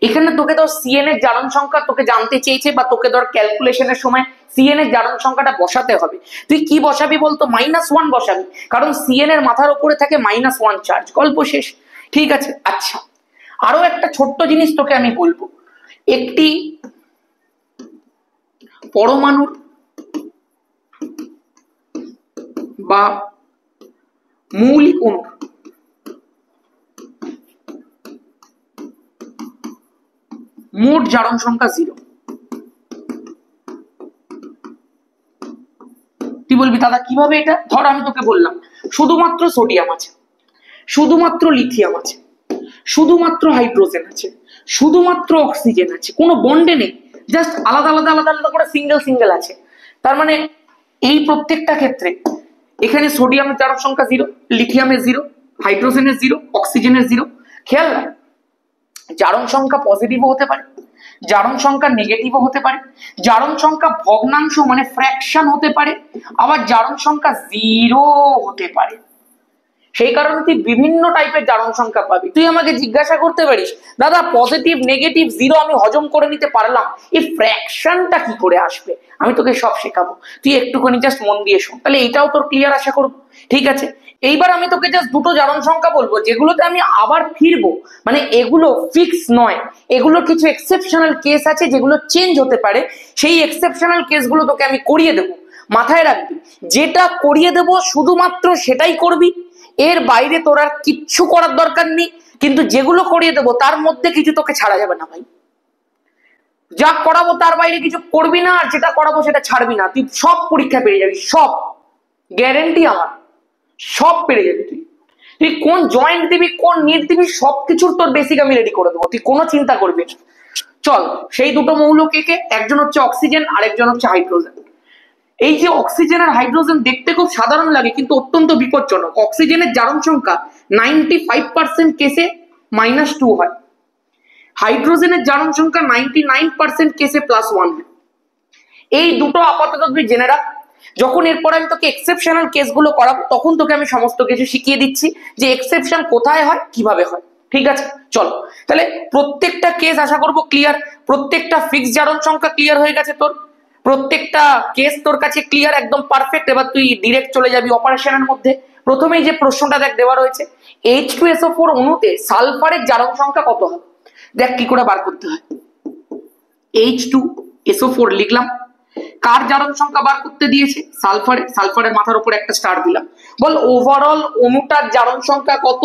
এখানে তোকে ধর Cn এর জারণ সংখ্যা তোকে জানতে চেয়েছে, বা তোকে ধর ক্যালকুলেশনের সময় Cn এর জারণ সংখ্যাটা বসাতে হবে, তুই কি বসাবি বলতো? -1 বসাবি, কারণ Cn এর মাথার উপরে থাকে -1 চার্জ। গল্প শেষ। ঠিক আছে। আচ্ছা, আরো একটা ছোট্ট জিনিস তোকে আমি বলবো, একটি পরমাণুর বা মৌলিক অণুর মোট জারণ সংখ্যা 0। তুই বলবি দাদা কিভাবে এটা? ধর আমি তোকে বললাম শুধুমাত্র সোডিয়াম আছে, শুধুমাত্র লিথিয়াম আছে, শুধুমাত্র হাইড্রোজেন আছে, শুধুমাত্র অক্সিজেন আছে, কোনো বন্ডে নেই, জাস্ট আলাদা আলাদা আলাদা আলাদা করে সিঙ্গেল সিঙ্গেল আছে। তার মানে এই প্রত্যেকটা ক্ষেত্রে এখানে সোডিয়ামের জারণ সংখ্যা 0, লিথিয়ামের 0, হাইড্রোজেনের 0, অক্সিজেনের 0। খেয়াল রাখ, জারণ সংখ্যা পজিটিভও হতে পারে, জারণ সংখ্যা নেগেটিভও হতে পারে, জারণ সংখ্যা ভগ্নাংশ মানে ফ্র্যাকশন হতে পারে, আবার জারণ সংখ্যা 0 হতে পারে। সেই কারণে তুই বিভিন্ন টাইপের জারণ সংখ্যা পাবি। তুই আমাকে জিজ্ঞাসা করতে পারিস, দাদা পজিটিভ নেগেটিভ জিরো আমি হজম করে নিতে পারলাম, এই ফ্র্যাকশনটা কি করে আসবে? আমি তোকে সব শেখাবো, তুই একটুখানি জাস্ট মন দিয়ে শোন, তাহলে এটাও তোর ক্লিয়ার আশা করবো। ঠিক আছে, এইবার আমি তোকে জাস্ট দুটো জারণ সংখ্যা বলবো যেগুলোতে আমি আবার ফিরবো, মানে এগুলো ফিক্স নয়, এগুলোর কিছু এক্সেপশনাল কেস আছে যেগুলো চেঞ্জ হতে পারে, সেই এক্সেপশনাল কেসগুলো তোকে আমি করিয়ে দেবো। মাথায় রাখবি, যেটা করিয়ে দেবো শুধুমাত্র সেটাই করবি, এর বাইরে তোর আর কিচ্ছু করার দরকার নেই। কিন্তু যেগুলো করিয়ে দেবো তার মধ্যে কিছু তোকে ছাড়া যাবে না ভাই, যা করাবো তার বাইরে কিছু করবি না, আর যেটা করাবো সেটা ছাড়বি না। তুই সব পরীক্ষা পেরে যাবি, সব গ্যারেন্টি আমার, সব পেরে যাবি। তুই কোন জয়েন্ট দিবি, কোন নিট দিবি, সবকিছুর তোর বেসিক আমি রেডি করে দেবো, তুই কোনো চিন্তা করবি না। চল, সেই দুটো মৌল কে কে? একজন হচ্ছে অক্সিজেন, আরেকজন হচ্ছে হাইড্রোজেন। এই যে অক্সিজেন আর হাইড্রোজেন দেখতে খুব সাধারণ লাগে কিন্তু অত্যন্ত বিপজ্জনক। অক্সিজেনের জারণ সংখ্যা 95% কেসে -2 হয়, হাইড্রোজেনের জারণ সংখ্যা 99% কেসে +1 হয়। এই দুটো আপাতত তুই জেনে রাখ, যখন এরপর আমি তোকে এক্সেপশনাল কেসগুলো করাবো তখন তোকে আমি সমস্ত কিছু শিখিয়ে দিচ্ছি যে এক্সেপশন কোথায় হয়, কিভাবে হয়। ঠিক আছে, চলো তাহলে প্রত্যেকটা কেস আশা করবো ক্লিয়ার, প্রত্যেকটা ফিক্সড জারণ সংখ্যা ক্লিয়ার হয়ে গেছে তোর, প্রত্যেকটা কেস তোর কাছে ক্লিয়ার, একদম পারফেক্ট। এবার তুই ডিরেক্ট চলে যাবি অপারেশনের মধ্যে। প্রথমেই যে প্রশ্নটা দেখ দেওয়া রয়েছে, H2SO4 অণুতে সালফারের জারণ সংখ্যা কত হবে? দেখ কি করে বার করতে হয়। H2SO4 লিখলাম, কার জারণ সংখ্যা বার করতে দিয়েছে? সালফারের। সালফারের মাথার উপর একটা স্টার দিলাম। বল ওভারঅল অণুটার জারণ সংখ্যা কত?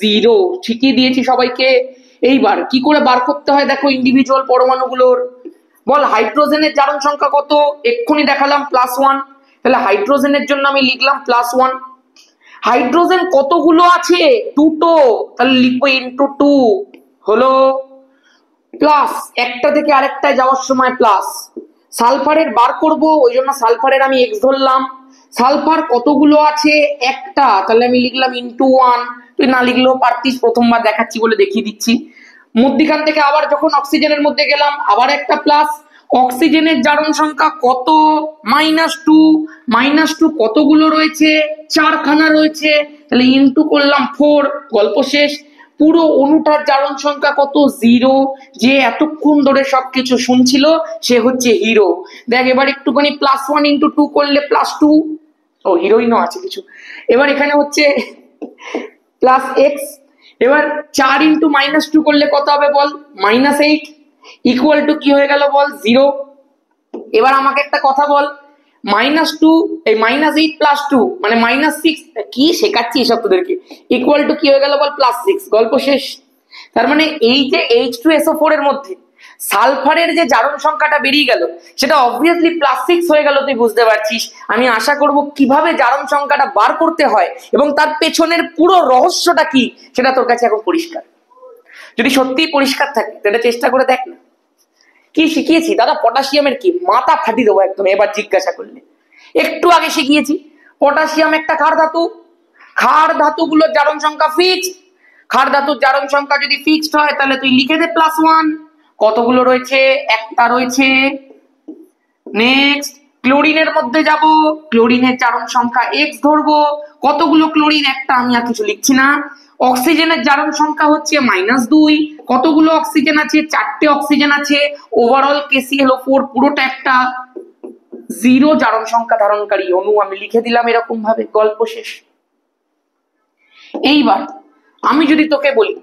0। ঠিকই দিয়েছি সবাইকে। এইবার কি করে বার করতে হয় দেখো ইন্ডিভিজুয়াল পরমাণুগুলোর। বল হাইড্রোজেনের জারণ সংখ্যা কত? এক্ষুনি দেখালাম +1, তাহলে হাইড্রোজেনের জন্য আমি লিখলাম +1। হাইড্রোজেন কতগুলো আছে? দুটো, তাহলে লিখবো ইন্টু 2 হলো প্লাস, একটা থেকে আরেকটায় যাওয়ার সময় প্লাস। সালফারের বার করব, ওই জন্য সালফারের আমি x ধরলাম। সালফার কতগুলো আছে? একটা, তাহলে আমি লিখলাম ইন্টু 1। তুই না লিখলেও পারতিস, প্রথমবার দেখাচ্ছি বলে দেখিয়ে দিচ্ছি। মধ্যিখান থেকে আবার যখন অক্সিজেনের মধ্যে গেলাম আবার একটা প্লাস। অক্সিজেনের জারণ সংখ্যা কত? -2। -2 কতগুলো রয়েছে? 4খানা রয়েছে, তাহলে ইন্টু করলাম 4, গল্প শেষ। পুরো অণুটার জারণ সংখ্যা কত? 0। যে এতক্ষণ ধরে সবকিছু শুনছিল সে হচ্ছে হিরো। দেখ এবার একটুখানি +1 × 2 করলে +2, ও হিরোইনও আছে কিছু। এবার এখানে হচ্ছে +x, এবার 4 × -2 করলে কত হবে বল? -8 ইকুয়াল টু কি হয়ে গেল বল? 0। এবার আমাকে একটা কথা বল, -2 এই -8 +2 মানে -6, কি শেখাচ্ছি এসব তোদেরকে, ইকুয়াল টু কি হয়ে গেল বল? +6, গল্প শেষ। তার মানে এই যে H2SO4 এর মধ্যে সালফারের যে জারণ সংখ্যাটা বেরিয়ে গেল সেটা অবভিয়াসলি +6 হয়ে গেল, তুই বুঝতে পারছিস। আমি আশা করব কিভাবে জারণ সংখ্যাটা বার করতে হয় এবং তার পেছনের পুরো রহস্যটা কি সেটা তোর কাছে এখন পরিষ্কার। যদি সত্যিই পরিষ্কার থাকে তাহলে চেষ্টা করে দেখ না। কি শিখিয়েছি দাদা? পটাশিয়ামের কি? মাথা ফাটিয়ে দেবো একদম এবার জিজ্ঞাসা করলে। একটু আগে শিখিয়েছি পটাশিয়াম একটা ক্ষার ধাতু, ক্ষার ধাতুগুলোর জারণ সংখ্যা ফিক্সড। ক্ষার ধাতুর জারণ সংখ্যা যদি ফিক্সড হয় তাহলে তুই লিখে দে +1। কতগুলো রয়েছে? একটা রয়েছে। নেক্সট ক্লোরিনের মধ্যে যাব, ক্লোরিনের জারণ সংখ্যা x ধরবো। কতগুলো ক্লোরিন? একটা, আমি আর কিছু লিখছি না। অক্সিজেনের জারণ সংখ্যা হচ্ছে -2। কতগুলো অক্সিজেন আছে? 4টে অক্সিজেন আছে। ওভারঅল KClO4 পুরোটা একটা 0 জারণ সংখ্যা ধারণকারী অণু, আমি লিখে দিলাম এরকম ভাবে, গল্প শেষ। এইবার আমি যদি তোকে বলি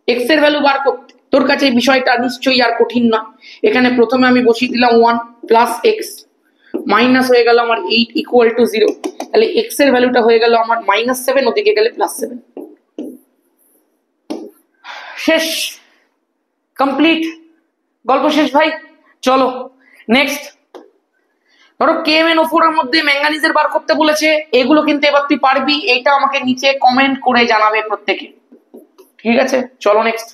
x এর ভ্যালু বার করতে, তোর কাছে এই বিষয়টা নিশ্চয়ই আর কঠিন না। এখানে প্রথমে আমি বসিয়ে দিলাম 1 + x, মাইনাস হয়ে গেল আমার 8 ইকুয়াল টু 0, তাহলে x এর ভ্যালুটা হয়ে গেল আমার -7, ওদিকে গেলে +7। শেষ, কমপ্লিট, গল্প শেষ ভাই। চলো নেক্সট। ধরো KMnO4 এর মধ্যে ম্যাঙ্গানিজের বার করতে বলেছে, এগুলো কিন্তু এবার তুই পারবি, এইটা আমাকে নিচে কমেন্ট করে জানাবে প্রত্যেকে। ঠিক আছে, চলো নেক্সট।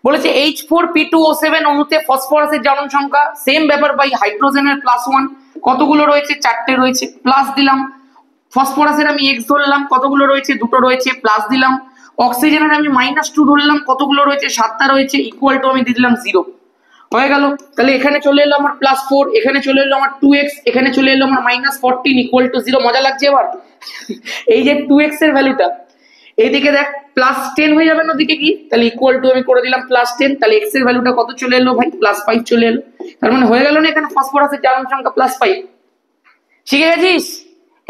বলেছে H4P2O7 অণুতে ফসফরাসের জারণ সংখ্যা, সেম ব্যাপার ভাই, হাইড্রোজেনের +1। কতগুলো রয়েছে? 4টে রয়েছে, প্লাস দিলাম। ফসফরাসের আমি x ধরলাম, কতগুলো রয়েছে? 2টো রয়েছে, প্লাস দিলাম। অক্সিজেনের আমি -2 ধরলাম, কতগুলো রয়েছে? 7টা রয়েছে, ইকুয়াল টু আমি দিয়ে দিলাম 0, হয়ে গেল। তাহলে এখানে চলে এলো আমার +4, এখানে চলে এলো আমার 2x, এখানে চলে এলো আমার -14 ইকুয়াল টু 0। মজা লাগছে এবার? এই যে 2x এর ভ্যালুটা এইদিকে দেখ +10 হয়ে যাবে না, ওদিকে কি, তাহলে ইকুয়াল টু আমি করে দিলাম +10, তাহলে x এর ভ্যালুটা কত চলে এলো ভাই, +5 চলে এলো। তার মানে হয়ে গেল না এখানে ফসফরাসের জারণ সংখ্যা +5। শিখে গেছিস?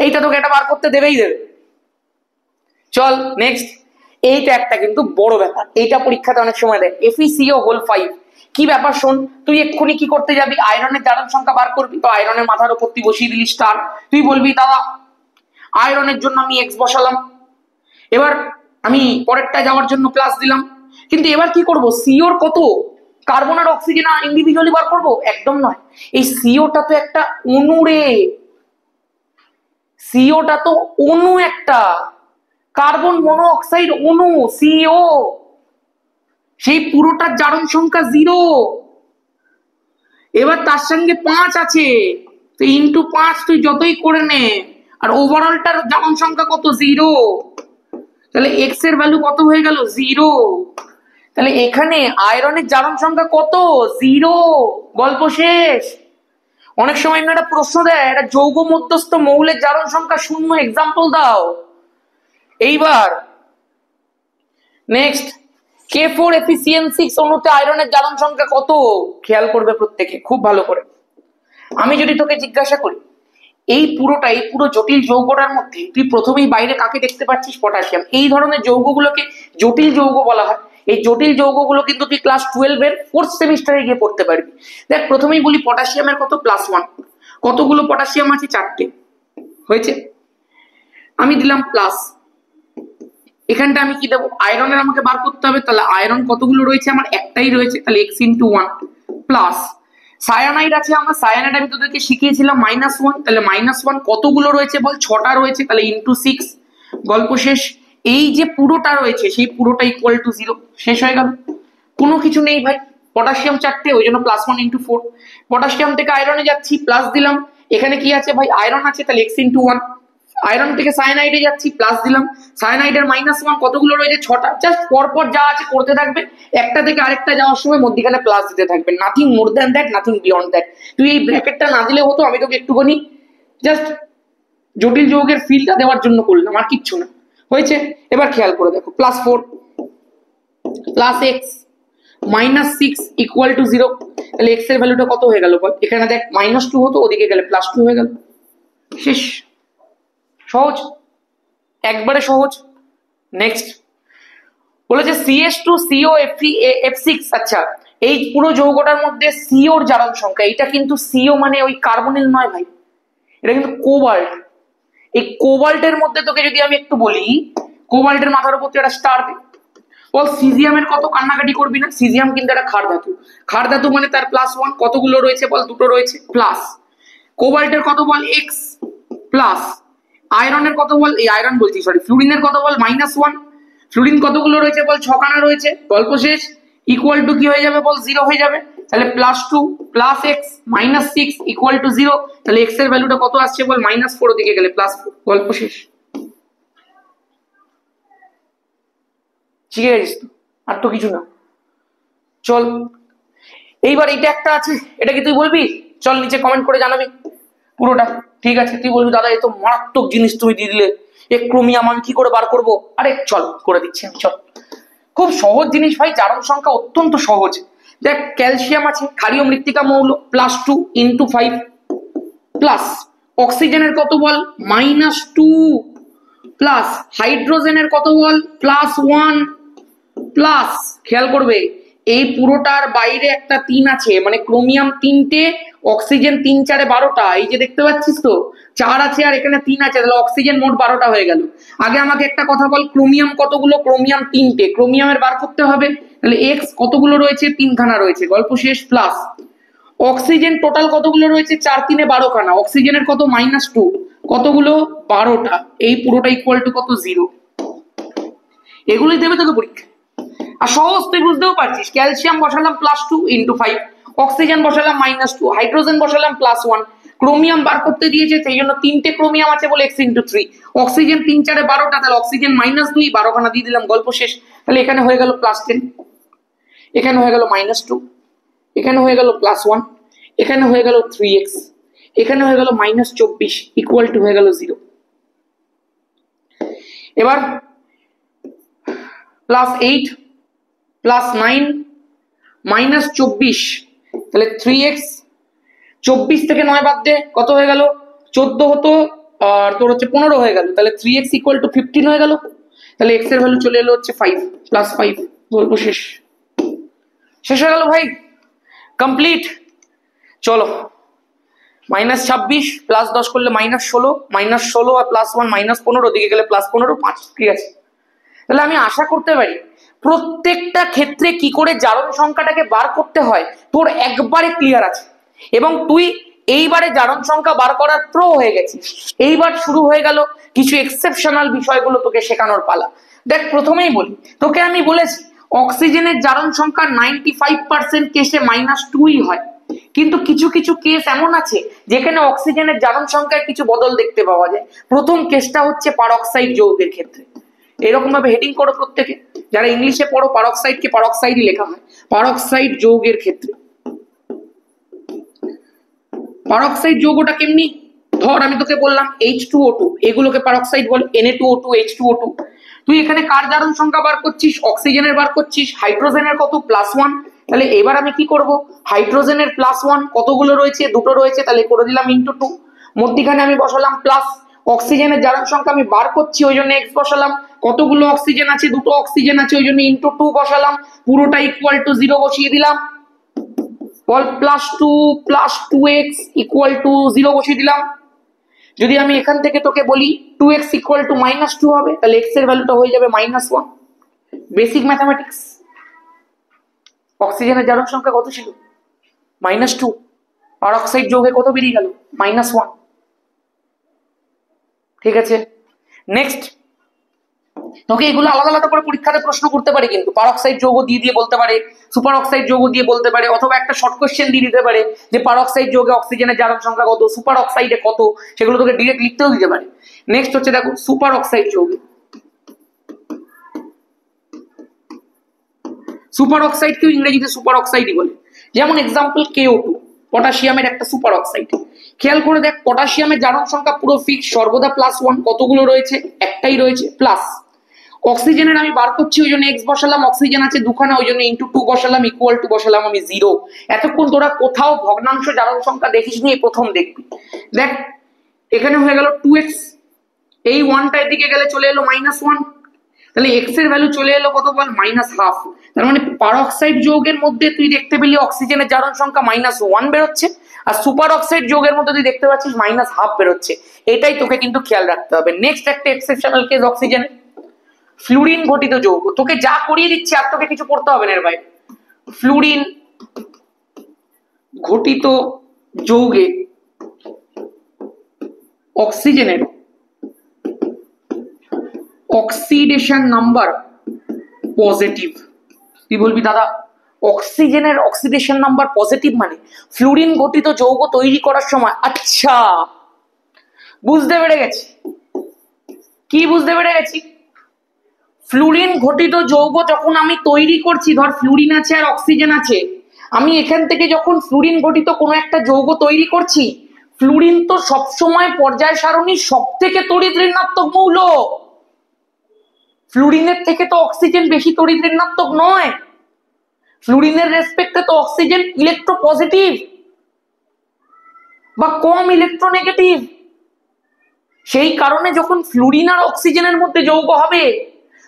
এইটা তোকে এটা বার করতে দেবেই দেবে। চল নেক্সট, এইটা একটা কিন্তু বড় ব্যাপার, এইটা পরীক্ষাতে অনেক সময় দেয়, FeCO হোল 5। কি ব্যাপার শোন, তুই এক্ষুনি কি করতে যাবি, আয়রনের জারণ সংখ্যা বার করবি, তো আয়রনের মাথার উপর তুই বসিয়ে দিলি স্টার, তুই বলবি দাদা আয়রনের জন্য আমি x বসালাম, এবার আমি পরেরটা যাওয়ার জন্য প্লাস দিলাম, কিন্তু এবার কি করব, সিওর কত কার্বন আর অক্সিজেন ইন্ডিভিজুয়ালি বার করব, একদম নয়। এই সিওটা তো একটা অণু রে, সিওটা তো অণু, একটা কার্বন মনোঅক্সাইড অণু সিও, সেই পুরোটার জারণ সংখ্যা 0। এবার তার সঙ্গে 5 আছে, তো ইন্টু 5 তুই যতই করে নে, আর ওভারঅলটার জারণ সংখ্যা কত, 0। তাহলে এক্স এর ভ্যালু কত হয়ে গেল, 0। তাহলে এখানে আয়রনের জারণ সংখ্যা কত, 0। গল্প শেষ। অনেক সময় একটা প্রশ্ন দেয়, একটা যৌগ মধ্যস্থ মৌলের জারণ সংখ্যা 0, এক্সাম্পল দাও। এইবার নেক্সট, K4FeCN6 অণুতে আয়রনের জারণ সংখ্যা কত, খেয়াল করবে প্রত্যেকে খুব ভালো করে। আমি যদি তোকে জিজ্ঞাসা করি এই পুরো জটিল যৌগটার মধ্যে তুই প্রথমেই বাইরে কাকে দেখতে পাচ্ছিস, পটাশিয়াম। এই ধরনের যৌগগুলোকে জটিল যৌগ বলা হয়। এই জটিল যৌগগুলো কিন্তু তুই ক্লাস 12 এর 4th সেমিস্টারে গিয়ে পড়তে পারবি। দেখ প্রথমেই বলি পটাশিয়ামের কত, +1। কতগুলো পটাশিয়াম আছে, 4টে হয়েছে, আমি দিলাম প্লাস। এখানটা আমি কি দেবো, আয়রনের আমাকে বার করতে হবে, তাহলে আয়রন কতগুলো রয়েছে আমার, একটাই রয়েছে, তাহলে x × 1 প্লাস সায়ানাইড আছে আমার, সায়ানাইড আমি তোদেরকে শিখিয়েছিলাম -1, তাহলে -1 কতগুলো রয়েছে বল, 6টা রয়েছে, তাহলে × 6, গল্প শেষ। এই যে পুরোটা রয়েছে সেই পুরোটা ইকুয়াল টু 0, শেষ হয়ে গেল। কোনো কিছু নেই ভাই, পটাশিয়াম 4টে, ওই জন্য +1 × 4। পটাশিয়াম থেকে আয়রনে যাচ্ছি, প্লাস দিলাম, এখানে কি আছে ভাই, আয়রন আছে, তাহলে x × 1। আয়রন থেকে সায়ানাইডে যাচ্ছি, প্লাস দিলাম, সায়ানাইডের -1 কতগুলো রয়েছে, 6টা। জাস্ট পরপর যা আছে করতে থাকবে, একটা থেকে আরেকটা যাওয়ার সময় মধ্যখানে প্লাস দিতে থাকবে, nothing more than that, nothing beyond that. তুই এই ব্র্যাকেটটা না দিলে হতো, আমি তোকে একটুখানি জাস্ট জটিল যৌগের ফিলটা দেওয়ার জন্য করলাম, আর কিচ্ছু না। হয়েছে? এবার খেয়াল করে দেখো, +4 + x -6 = 0, তাহলে x এর ভ্যালুটা কত হয়ে গেল বল, এখানে দেখ -2 হতো, ওদিকে গেলে +2 হয়ে গেল, শেষ। সহজ, একবারে সহজ। নেক্সট বলেছে CH2COF6। আচ্ছা, এই পুরো যৌগটার মধ্যে সিওর জারণ সংখ্যা, এটা কিন্তু সিও মানে ওই কার্বনিল নয় ভাই, এটা কিন্তু কোবাল্ট। এই কোবাল্টের মধ্যে তোকে যদি আমি একটু বলি, কোবাল্টের মাথার উপর একটা স্টার দে, বল সিজিয়ামের কত, কান্নাকাটি করবি না, সিজিয়াম কিন্তু একটা ক্ষার ধাতু, ক্ষার ধাতু মানে তার +1 কতগুলো রয়েছে বল, 2টো রয়েছে, প্লাস কোবাল্টের কত বল, x, প্লাস আয়রনের কত বল, এই আয়রন বলছি সরি, ফ্লুরিনের কত বল, -1, ফ্লুরিন কতগুলো রয়েছে বল, 6খানা রয়েছে, গল্প শেষ। ইকুয়াল টু কি হয়ে যাবে বল, 0 হয়ে যাবে, তাহলে +2 + x -6 = 0, তাহলে x এর ভ্যালুটা কত আসছে বল, -4, দিকে গেলে +4, গল্প শেষ। ঠিক আছে, আর তো কিছু না। চল এইবার এটা একটা আছে, এটা কি তুই বলবি, চল নিচে কমেন্ট করে জানাবি পুরোটা। ঠিক আছে, তুই বলবি দাদা এ তো মারাত্মক জিনিস তুমি দিয়ে দিলে, ক্রোমিয়াম আমি কি করে বার করবো, আরে চল করে দিচ্ছি আমি, চল। খুব সহজ জিনিস ভাই, জারণ সংখ্যা অত্যন্ত সহজ। দেখ ক্যালসিয়াম আছে, ক্ষারীয় মৃত্তিকা মৌল, +2 × 5, প্লাস অক্সিজেনের কত বল, -2, প্লাস হাইড্রোজেনের কত বল, +1, প্লাস খেয়াল করবে এই পুরোটার বাইরে একটা 3 আছে, মানে ক্রোমিয়াম 3টে, অক্সিজেন 3 × 4 = 12টা, এই যে দেখতে পাচ্ছিস তো 4 আছে আর এখানে 3 আছে, তাহলে অক্সিজেন মোট 12টা হয়ে গেল। আগে আমাকে একটা কথা বল, ক্রোমিয়াম কতগুলো, ক্রোমিয়াম 3টে, ক্রোমিয়ামের বার করতে হবে, তাহলে x কতগুলো রয়েছে, 3খানা রয়েছে, গল্প শেষ। প্লাস অক্সিজেন টোটাল কতগুলো রয়েছে, 4 × 3 = 12খানা, অক্সিজেনের কত, -2, কতগুলো, 12টা, এই পুরোটা ইকুয়াল টু কত, 0। এগুলোই দেবে তোকে পরীক্ষা, আর সহজ তুই বুঝতেও পারছিস। ক্যালসিয়াম বসালাম +2 × 5, অক্সিজেন বসালাম -2, হাইড্রোজেন বসালাম +1, ক্রোমিয়াম বার করতে দিয়েছে সেই জন্য 3টে ক্রোমিয়াম আছে বলে x × 3, অক্সিজেন 3 × 4 = 12টা, তাহলে অক্সিজেন -2, 12খানা দিয়ে দিলাম, গল্প শেষ। তাহলে এখানে হয়ে গেল +10, এখানে হয়ে গেল -2, এখানে হয়ে গেল +1, এখানে হয়ে গেল 3x, এখানে হয়ে গেল -24 = হয়ে গেল 0। এবার +8 +9 -24, তাহলে 3x। 24 থেকে 9 বাদ দে, কত হয়ে গেল? 14 হতো, আর তোর হচ্ছে 15 হয়ে গেল, তাহলে 3x = 15 হয়ে গেল। তাহলে x এর ভ্যালু চলে এলো হচ্ছে 5 +5। গল্প শেষ। শেষ হয়ে গেল ভাই, কমপ্লিট। চলো, -26 +10 করলে -16, -16 আর +1 -15, দিকে গেলে +15, 5। ঠিক আছে, তাহলে আমি আশা করতে পারি প্রত্যেকটা ক্ষেত্রে কি করে জারণ সংখ্যাটাকে বার করতে হয় তোর একবারে ক্লিয়ার আছে, এবং তুই এইবারে জারণ সংখ্যা বার করার প্রো হয়ে গেছিস। এইবার শুরু হয়ে গেল কিছু এক্সেপশনাল বিষয়গুলো তোকে শেখানোর পালা। দেখ, প্রথমেই বলি তোকে, আমি বলেছি অক্সিজেনের জারণ সংখ্যা 95% কেসে -2ই হয়, কিন্তু কিছু কিছু কেস এমন আছে যেখানে অক্সিজেনের জারণ সংখ্যায় কিছু বদল দেখতে পাওয়া যায়। প্রথম কেসটা হচ্ছে পারক্সাইড যৌগের ক্ষেত্রে। এরকম ভাবে হেডিং করো প্রত্যেকে, যারা ইংলিশে পড়ো পারক্সাইডকে পারক্সাইডই লেখা হয়। পারক্সাইড যৌগের ক্ষেত্রে, পারক্সাইড যৌগটা কেমনি? ধর আমি তোকে বললাম H2O2, এগুলোকে পারক্সাইড বলে, Na2O2, H2O2। তুই এখানে কার জারণ সংখ্যা বার করছিস? অক্সিজেনের বার করছিস। হাইড্রোজেনের কত? +1। তাহলে এবার আমি কি করব? হাইড্রোজেনের +1 কতগুলো রয়েছে? দুটো রয়েছে, তাহলে করে দিলাম × 2। মধ্যখানে আমি বসালাম প্লাস। অক্সিজেনের জারণ সংখ্যা আমি বার করছি, ওই জন্য x বসালাম। কতগুলো অক্সিজেন আছে? দুটো অক্সিজেন আছে, ওই জন্য × 2 বসালাম। পুরোটা = 0 বসিয়ে দিলাম। বল +2 + 2x = 0 বসিয়ে দিলাম। যদি আমি এখান থেকে তোকে বলি 2x = -2 হবে, তাহলে x এর ভ্যালুটা হয়ে যাবে -1। Basic mathematics. অক্সিজেনের জারণ সংখ্যা কত ছিল? -2। পারক্সাইড যৌগে কত বেরিয়ে গেল? -1। ঠিক আছে, নেক্সট। তোকে এগুলো আলাদা আলাদা করে পরীক্ষাতে প্রশ্ন করতে পারে, কিন্তু পারক্সাইড যৌগ দিয়ে বলতে পারে, সুপার অক্সাইড যৌগ দিয়ে বলতে পারে, অথবা একটা শর্ট কোশ্চেন দিয়ে দিতে পারে যে পারক্সাইড যৌগে অক্সিজেনের জারণ সংখ্যা কত, সুপার অক্সাইডে কত, সেগুলো তোকে ডিরেক্ট লিখতেও দিতে পারে। নেক্সট হচ্ছে দেখো সুপার অক্সাইড যৌগ। সুপার অক্সাইডকেও ইংরেজিতে সুপার অক্সাইডই বলে। যেমন এক্সাম্পল KO2, পটাশিয়ামের একটা সুপার অক্সাইড। খেয়াল করে দেখ, পটাশিয়ামের জারণ সংখ্যা পুরো ফিক্স, সর্বদা +1। কতগুলো রয়েছে? একটাই রয়েছে, প্লাস। অক্সিজেনের আমি বার করছি, ওই জন্য x বসালাম। অক্সিজেন আছে দুখানা, ওই জন্য × 2 বসালাম, = বসালাম আমি 0। এতক্ষণ তোরা কোথাও ভগ্নাংশ জারণ সংখ্যা দেখিসনি, এই প্রথম দেখবি। দেখ, এখানে হয়ে গেল 2x, এই 1টা এদিকে গেলে চলে এলো -1, তাহলে x এর ভ্যালু চলে এলো কত বল? -1/2। তার মানে পারক্সাইড যৌগের মধ্যে তুই দেখতে পেলি অক্সিজেনের জারণ সংখ্যা -1 বেরোচ্ছে, আর সুপার অক্সাইড যৌগের মধ্যে তুই দেখতে পাচ্ছিস -1/2 বেরোচ্ছে। এটাই তোকে কিন্তু খেয়াল রাখতে হবে। নেক্সট একটা এক্সেপশনাল কেস অক্সিজেনের, ফ্লুরিন ঘটিত যৌগ। তোকে যা করিয়ে দিচ্ছি আর তোকে কিছু করতে হবে না এর বাইরে। ফ্লুরিন ঘটিত যৌগে অক্সিজেনের অক্সিডেশন নাম্বার পজিটিভ। তুই বলবি দাদা অক্সিজেনের অক্সিডেশন নাম্বার পজিটিভ মানে ফ্লুরিন ঘটিত যৌগ তৈরি করার সময়, আচ্ছা বুঝতে পেরে গেছি। কি বুঝতে পেরে গেছি? ফ্লুরিন ঘটিত যৌগ যখন আমি তৈরি করছি, ধর ফ্লুরিন আছে আর অক্সিজেন আছে, আমি এখান থেকে যখন ফ্লুরিন ঘটিত কোনো একটা যৌগ তৈরি করছি, ফ্লুরিন তো সবসময় পর্যায় সারণীর সব থেকে তড়িৎ ঋণাত্মক মৌল। ফ্লুরিনের থেকে তো অক্সিজেন বেশি তড়িৎ ঋণাত্মক নয়। ফ্লুরিনের রেসপেক্টে তো অক্সিজেন ইলেকট্রোপজিটিভ বা কম ইলেকট্রোনেগেটিভ। সেই কারণে যখন ফ্লুরিন আর অক্সিজেনের মধ্যে যৌগ হবে,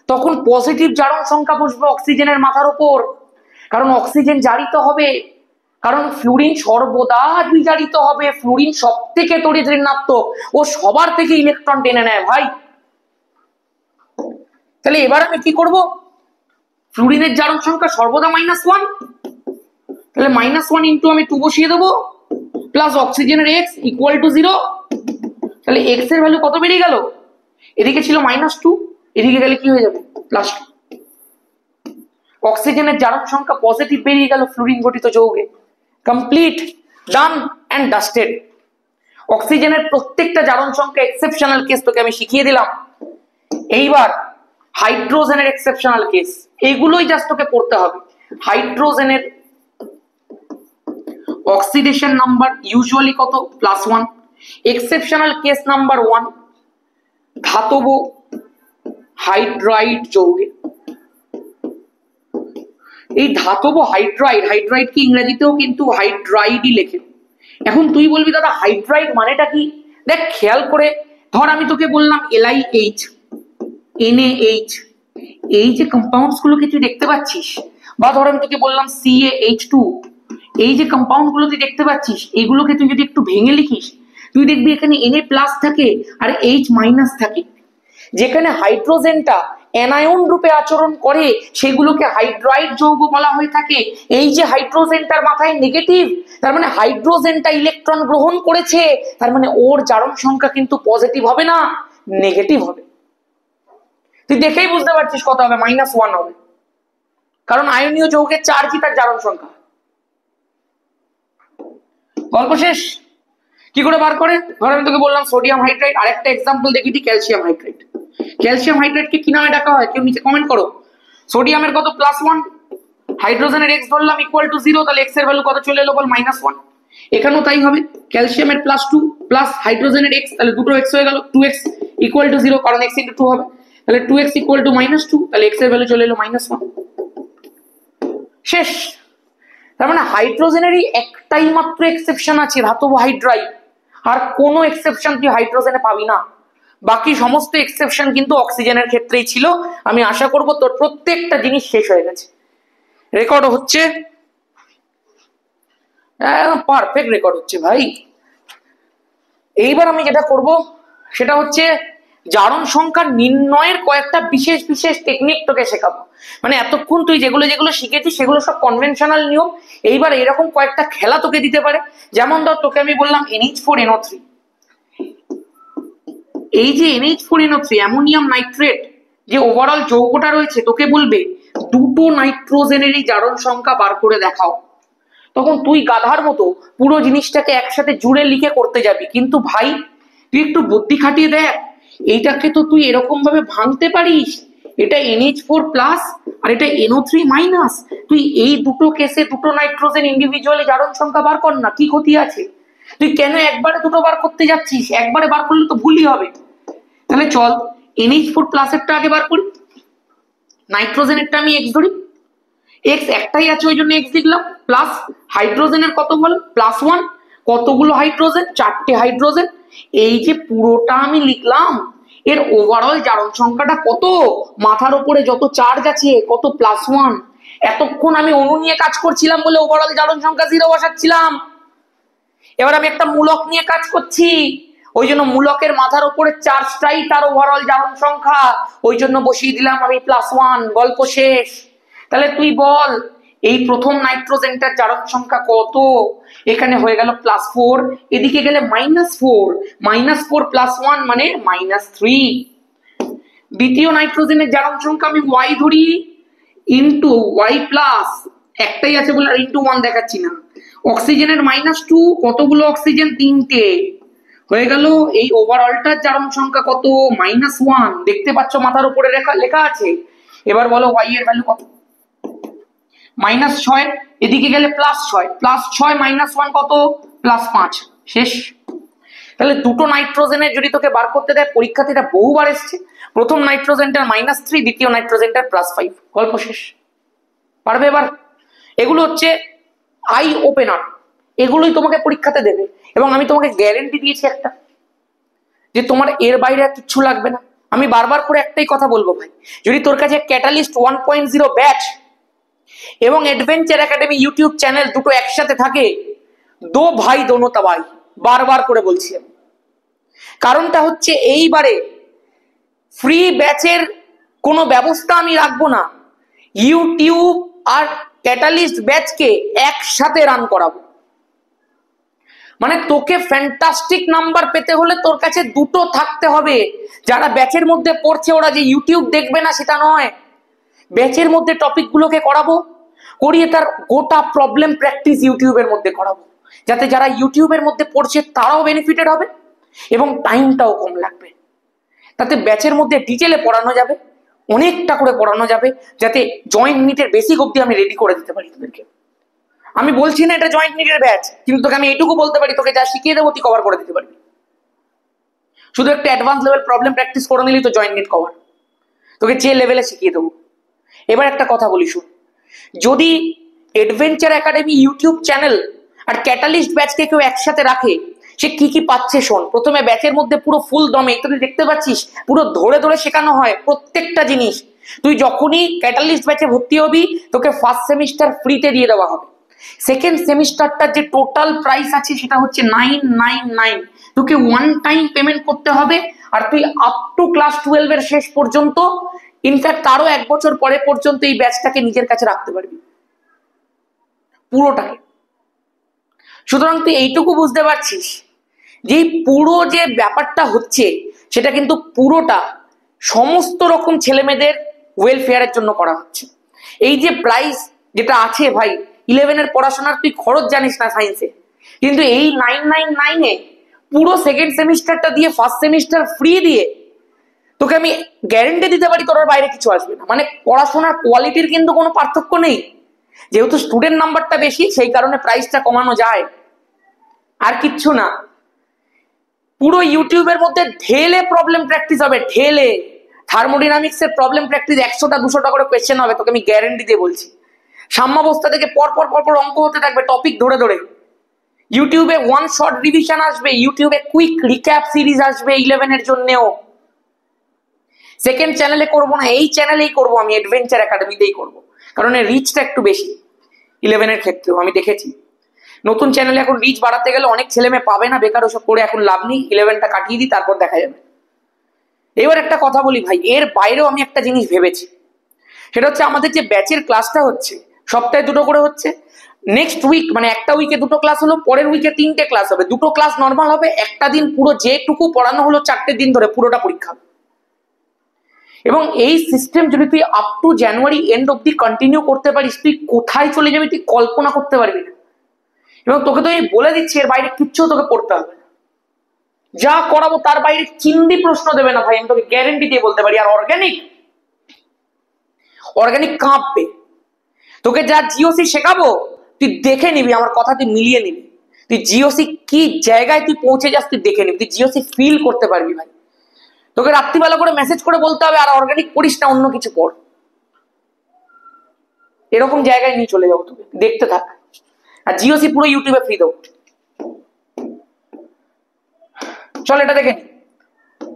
তখন পজিটিভ জারণ সংখ্যা বসবে অক্সিজেনের মাথার উপর, কারণ অক্সিজেন জারিত হবে। কারণ ফ্লুরিন সর্বদা বিজারিত হবে। ফ্লুরিন সব থেকে তড়িৎ ঋণাত্মক, ও সবার থেকে ইলেকট্রন টেনে নেয় ভাই। তাহলে এবার আমি কি করব? ফ্লুরিনের জারণ সংখ্যা সর্বদা -1, তাহলে -1 ইন্টু আমি 2 বসিয়ে দেবো, প্লাস অক্সিজেনের x = 0। তাহলে x এর ভ্যালু কত বেরিয়ে গেল? এদিকে ছিল -2, এদিকে গেলে কি হয়ে যাবে? +2। অক্সিজেনের জারণ সংখ্যা পজিটিভ বেরিয়ে গেল ফ্লুরিন ঘটিত যৌগে। Complete, done and dusted. অক্সিজেনের প্রত্যেকটা জারণ সংখ্যা এক্সেপশনাল কেস তোকে আমি শিখিয়ে দিলাম। এইবার হাইড্রোজেনের এক্সেপশনাল কেস, এগুলোই জাস্ট তোকে পড়তে হবে। হাইড্রোজেনের অক্সিডেশন নাম্বার ইউজুয়ালি কত? +1। এক্সেপশনাল কেস নাম্বার 1, ধাতব হাইড্রাইড যৌগে, এই ধাতব হাইড্রাইড, হাইড্রাইড কি ইংরেজিতেও কিন্তু হাইড্রাইডই লেখে। এখন তুই বলবি দাদা হাইড্রাইড মানেটা কি? দেখ খেয়াল করে, ধর আমি তোকে বললাম LiH NaH, এই যে কম্পাউন্ডস গুলোকে তুই দেখতে পাচ্ছিস, বা ধর আমি তোকে বললাম CaH2, এই যে কম্পাউন্ড গুলো তুই দেখতে পাচ্ছিস, এগুলোকে তুই যদি একটু ভেঙে লিখিস, তুই দেখবি এখানে Na+ থাকে আর H- থাকে। যেখানে হাইড্রোজেনটা অ্যানায়ন রূপে আচরণ করে সেগুলোকে হাইড্রাইড যৌগ বলা হয়ে থাকে। এই যে হাইড্রোজেনটার মাথায় নেগেটিভ, তার মানে হাইড্রোজেনটা ইলেকট্রন গ্রহণ করেছে, তার মানে ওর জারণ সংখ্যা কিন্তু পজিটিভ হবে না, নেগেটিভ হবে। তুই দেখেই বুঝতে পারছিস কত হবে, -1 হবে, কারণ আয়নীয় যৌগের চার্জই তার জারণ সংখ্যা। গল্প শেষ। কি করে বার করে? ধর আমি তোকে বললাম সোডিয়াম হাইড্রাইড, আরেকটা এক্সাম্পল দেখি তুই, ক্যালসিয়াম হাইড্রাইড। ক্যালসিয়াম হাইড্রাইডকে কি নামে ডাকা হয় কেউ নিচে কমেন্ট করো। সোডিয়ামের কত +1, হাইড্রোজেনের x ধরলাম = 0, তাহলে x এর ভ্যালু কত চলে এলো বল, -1। এখানেও তাই হবে, ক্যালসিয়ামের +2 প্লাস হাইড্রোজেনের x, তাহলে দুটো x হয়ে গেল, 2x = 0 কারণ x × 2 হবে, তাহলে 2x = -2, তাহলে x এর ভ্যালু চলে এলো -1। শেষ। তার মানে হাইড্রোজেনেরই একটাই মাত্র এক্সেপশন আছে, ধাতব হাইড্রাইড, আর কোনো এক্সেপশন তুই হাইড্রোজেনে পাবি না। বাকি সমস্ত এক্সেপশন কিন্তু অক্সিজেনের ক্ষেত্রেই ছিল। আমি আশা করব তোর প্রত্যেকটা জিনিস শেষ হয়ে গেছে, রেকর্ড হচ্ছে, পারফেক্ট রেকর্ড হচ্ছে ভাই। এইবার আমি যেটা করব সেটা হচ্ছে জারণ সংখ্যা নির্ণয়ের কয়েকটা বিশেষ বিশেষ টেকনিক তোকে শেখাবো। মানে এতক্ষণ তুই যেগুলো যেগুলো শিখেছিস সেগুলো সব কনভেনশনাল নিয়ম, এইবার এরকম কয়েকটা খেলা তোকে দিতে পারে। যেমন ধর তোকে আমি বললাম NH4NO3, এই যে NH4NO3 অ্যামোনিয়াম নাইট্রেট যে ওভারঅল যৌগটা রয়েছে, তোকে বলবে দুটো নাইট্রোজেনেরই জারণ সংখ্যা বার করে দেখাও। তখন তুই গাধার মতো পুরো জিনিসটাকে একসাথে জুড়ে লিখে করতে যাবি, কিন্তু ভাই তুই একটু বুদ্ধি খাটিয়ে দেখ, এইটাকে তো তুই এরকম ভাবে ভাঙতে পারিস, এটা NH4+ আর এটা NO3-, তুই এই দুটো কেসে দুটো নাইট্রোজেন ইন্ডিভিজুয়ালি জারণ সংখ্যা বার কর না, কি ক্ষতি আছে? তুই কেন একবারে দুটো বার করতে যাচ্ছিস? একবারে বার করলে তো ভুলই হবে। তাহলে চল NH4+ এরটা আগে বার করি, নাইট্রোজেনেরটা আমি x ধরি, x একটাই আছে ওই জন্য x লিখলাম, প্লাস হাইড্রোজেনের কত বল, +1, কতগুলো হাইড্রোজেন, 4টে হাইড্রোজেন, এই যে পুরোটা আমি লিখলাম, এর ওভারঅল জারণ সংখ্যাটা কত, মাথার উপরে যত চার্জ আছে কত, +1। এতক্ষণ আমি অণু নিয়ে কাজ করছিলাম বলে ওভারঅল জারণ সংখ্যা 0 বসাচ্ছিলাম, এবার আমি একটা মূলক নিয়ে কাজ করছি, ওই জন্য মূলকের মাথার উপরে চার্জটাই তার ওভারঅল জারণ সংখ্যা, ওই জন্য বসিয়ে দিলাম আমি +1, গল্প শেষ। তাহলে তুই বল এই প্রথম নাইট্রোজেনটার জারণ সংখ্যা কত? এখানে হয়ে গেল +4, এদিকে গেলে -4, -4 +1 মানে -3। দ্বিতীয় নাইট্রোজেনের জারণ সংখ্যা আমি y ধরি, ইন্টু y+, একটাই আছে বলে *1 দেখাচ্ছি না। অক্সিজেনের -2, কতগুলো অক্সিজেন, 3টে, হয়ে গেল। এই ওভারঅলটার জারণ সংখ্যা কত, -1, দেখতে পাচ্ছ মাথার উপরে লেখা আছে। এবার বলো y এর ভ্যালু কত, -6, এদিকে গেলে +6, +6 -1 কত, +5, শেষ। তাহলে দুটো নাইট্রোজেনের যদি তোকে বার করতে দেয়, পরীক্ষাতে এটা বহুবার এসছে, প্রথম নাইট্রোজেনটার -3, দ্বিতীয় নাইট্রোজেনটার +5, গল্প শেষ। পারবে এবার? এগুলো হচ্ছে আই ওপেনার, এগুলোই তোমাকে পরীক্ষাতে দেবে, এবং আমি তোমাকে গ্যারেন্টি দিয়েছি একটা, যে তোমার এর বাইরে আর কিচ্ছু লাগবে না। আমি বারবার করে একটাই কথা বলবো ভাই, যদি তোর কাছে ক্যাটালিস্ট 1.0 ব্যাচ এবং অ্যাডভেঞ্চার একাডেমি ইউটিউব চ্যানেল দুটো একসাথে থাকে, দো ভাই দোনো তাবাই, বারবার করে বলছি আমি। কারণটা হচ্ছে এইবারে ফ্রি ব্যাচের কোনো ব্যবস্থা আমি রাখবো না, ইউটিউব আর ক্যাটালিস্ট ব্যাচকে একসাথে রান করাবো। মানে তোকে ফ্যান্টাস্টিক নাম্বার পেতে হলে তোর কাছে দুটো থাকতে হবে। যারা ব্যাচের মধ্যে পড়ছে ওরা যে ইউটিউব দেখবে না সেটা নয়, ব্যাচের মধ্যে টপিকগুলোকে করাবো, করিয়ে তার গোটা প্রবলেম প্র্যাকটিস ইউটিউবের মধ্যে করাবো, যাতে যারা ইউটিউবের মধ্যে পড়ছে তারাও বেনিফিটেড হবে এবং টাইমটাও কম লাগবে। তাতে ব্যাচের মধ্যে ডিটেলে পড়ানো যাবে, অনেকটা করে পড়ানো যাবে, যাতে জয়েন্ট নিটের বেসিক অবধি আমি রেডি করে দিতে পারি তোদেরকে। আমি বলছি না এটা জয়েন্ট নিটের ব্যাচ, কিন্তু তোকে আমি এইটুকু বলতে পারি, তোকে যা শিখিয়ে দেবো তুই কভার করে দিতে পারবি। শুধু একটা অ্যাডভান্স লেভেল প্রবলেম প্র্যাকটিস করে নিলি তো জয়েন্ট নিট কভার। তোকে যে লেভেলে শিখিয়ে দেবো। এবার একটা কথা বলি শুন, যদি অ্যাডভেঞ্চার একাডেমি ইউটিউব চ্যানেল আর ক্যাটালিস্ট ব্যাচকে কেউ একসাথে রাখে, সে কি কি পাচ্ছে শোন। প্রথমে ব্যাচের মধ্যে পুরো ফুল দমে, তুই দেখতে পাচ্ছিস পুরো ধরে ধরে শেখানো হয় প্রত্যেকটা জিনিস। তুই যখনই ক্যাটালিস্ট ব্যাচে ভর্তি হবি, তোকে ফার্স্ট সেমিস্টার ফ্রিতে দিয়ে দেওয়া হবে। সেকেন্ড সেমিস্টারটার যে টোটাল প্রাইস আছে সেটা হচ্ছে 999। তোকে ওয়ান টাইম পেমেন্ট করতে হবে, আর তুই আপ টু ক্লাস 12 এর শেষ পর্যন্ত, ইনফ্যাক্ট তারও 1 বছর পরে পর্যন্ত এই ব্যাচটাকে নিজের কাছে রাখতে পারবি পুরোটাকে। সুতরাং তুই এইটুকু বুঝতে পারছিস যে পুরো যে ব্যাপারটা হচ্ছে সেটা কিন্তু পুরোটা সমস্ত রকম ছেলে মেয়েদের ওয়েলফেয়ারের জন্য করা হচ্ছে। এই যে প্রাইস যেটা আছে ভাই, 11 এর পড়াশোনার তুই খরচ জানিস না সায়েন্সে, কিন্তু এই 999 পুরো সেকেন্ড সেমিস্টারটা দিয়ে ফার্স্ট সেমিস্টার ফ্রি দিয়ে তোকে আমি গ্যারেন্টি দিতে পারি তোর বাইরে কিছু আসবে না। মানে পড়াশোনার কোয়ালিটির কিন্তু কোনো পার্থক্য নেই, যেহেতু স্টুডেন্ট নাম্বারটা বেশি সেই কারণে প্রাইসটা কমানো যায়, আর কিচ্ছু না। পুরো ইউটিউবের মধ্যে ঢেলে প্রবলেম প্র্যাকটিস হবে, ঢেলে থার্মোডাইনামিক্স এর প্রবলেম প্র্যাকটিস 100টা 200টা করে কোয়েশ্চেন হবে, তোকে আমি গ্যারেন্টি দিয়ে বলছি। সাম্যাবস্থা থেকে পরপর অঙ্ক হতে থাকবে টপিক ধরে ধরে। ইউটিউবে ওয়ান শর্ট রিভিশন আসবে, ইউটিউবে কুইক রিক্যাপ সিরিজ আসবে 11 এর জন্যও। সেকেন্ড চ্যানেলে করবো না, এই চ্যানেলেই করবো, আমি অ্যাডভেঞ্চার একাডেমিতেই করবো, কারণ এর রিচটা একটু বেশি 11 এর ক্ষেত্রেও আমি দেখেছি। নতুন চ্যানেলে এখন রিচ বাড়াতে গেলে অনেক ছেলে মেয়ে পাবে না, বেকার ওসব করে এখন লাভ নেই, 11টা কাটিয়ে দিই তারপর দেখা যাবে। এবার একটা কথা বলি ভাই, এর বাইরেও আমি একটা জিনিস ভেবেছি, সেটা হচ্ছে আমাদের যে ব্যাচের ক্লাসটা হচ্ছে সপ্তাহে 2টো করে হচ্ছে। নেক্সট উইক মানে একটা উইকে 2টো ক্লাস হলো, পরের উইকে 3টে ক্লাস হবে, 2টো ক্লাস নর্মাল হবে, একটা দিন পুরো যেটুকু পড়ানো হলো 4টে দিন ধরে পুরোটা পরীক্ষা। এবং এই সিস্টেম যদি তুই আপ টু জানুয়ারি এন্ড অব্দি কন্টিনিউ করতে পারিস, তুই কোথায় চলে যাবি তুই কল্পনা করতে পারবি না। এবং তোকে তো এই বলে দিচ্ছি এর বাইরে কিচ্ছু তোকে পড়তে হবে না, যা করাবো তার বাইরে চিন্দি প্রশ্ন দেবে না ভাই, আমি তোকে গ্যারেন্টি দিয়ে বলতে পারি। আর অর্গানিক কাঁপবে, তোকে যা জিওসি শেখাবো তুই দেখে নিবি, আমার কথা তুই মিলিয়ে নিবি, তুই জিওসি কি জায়গায় তুই পৌঁছে যাস তুই দেখে নিবি, তুই জিওসি ফিল করতে পারবি ভাই। তোকে রাত্রিবেলা করে মেসেজ করে বলতে হবে আর অর্গানিক পড়িস না, অন্য কিছু পড়, এরকম জায়গায় নিয়ে চলে যাবো তোকে, দেখতে থাক। আর জিওসি পুরো ইউটিউবে ফ্রি দেবো। চল এটা দেখে নি,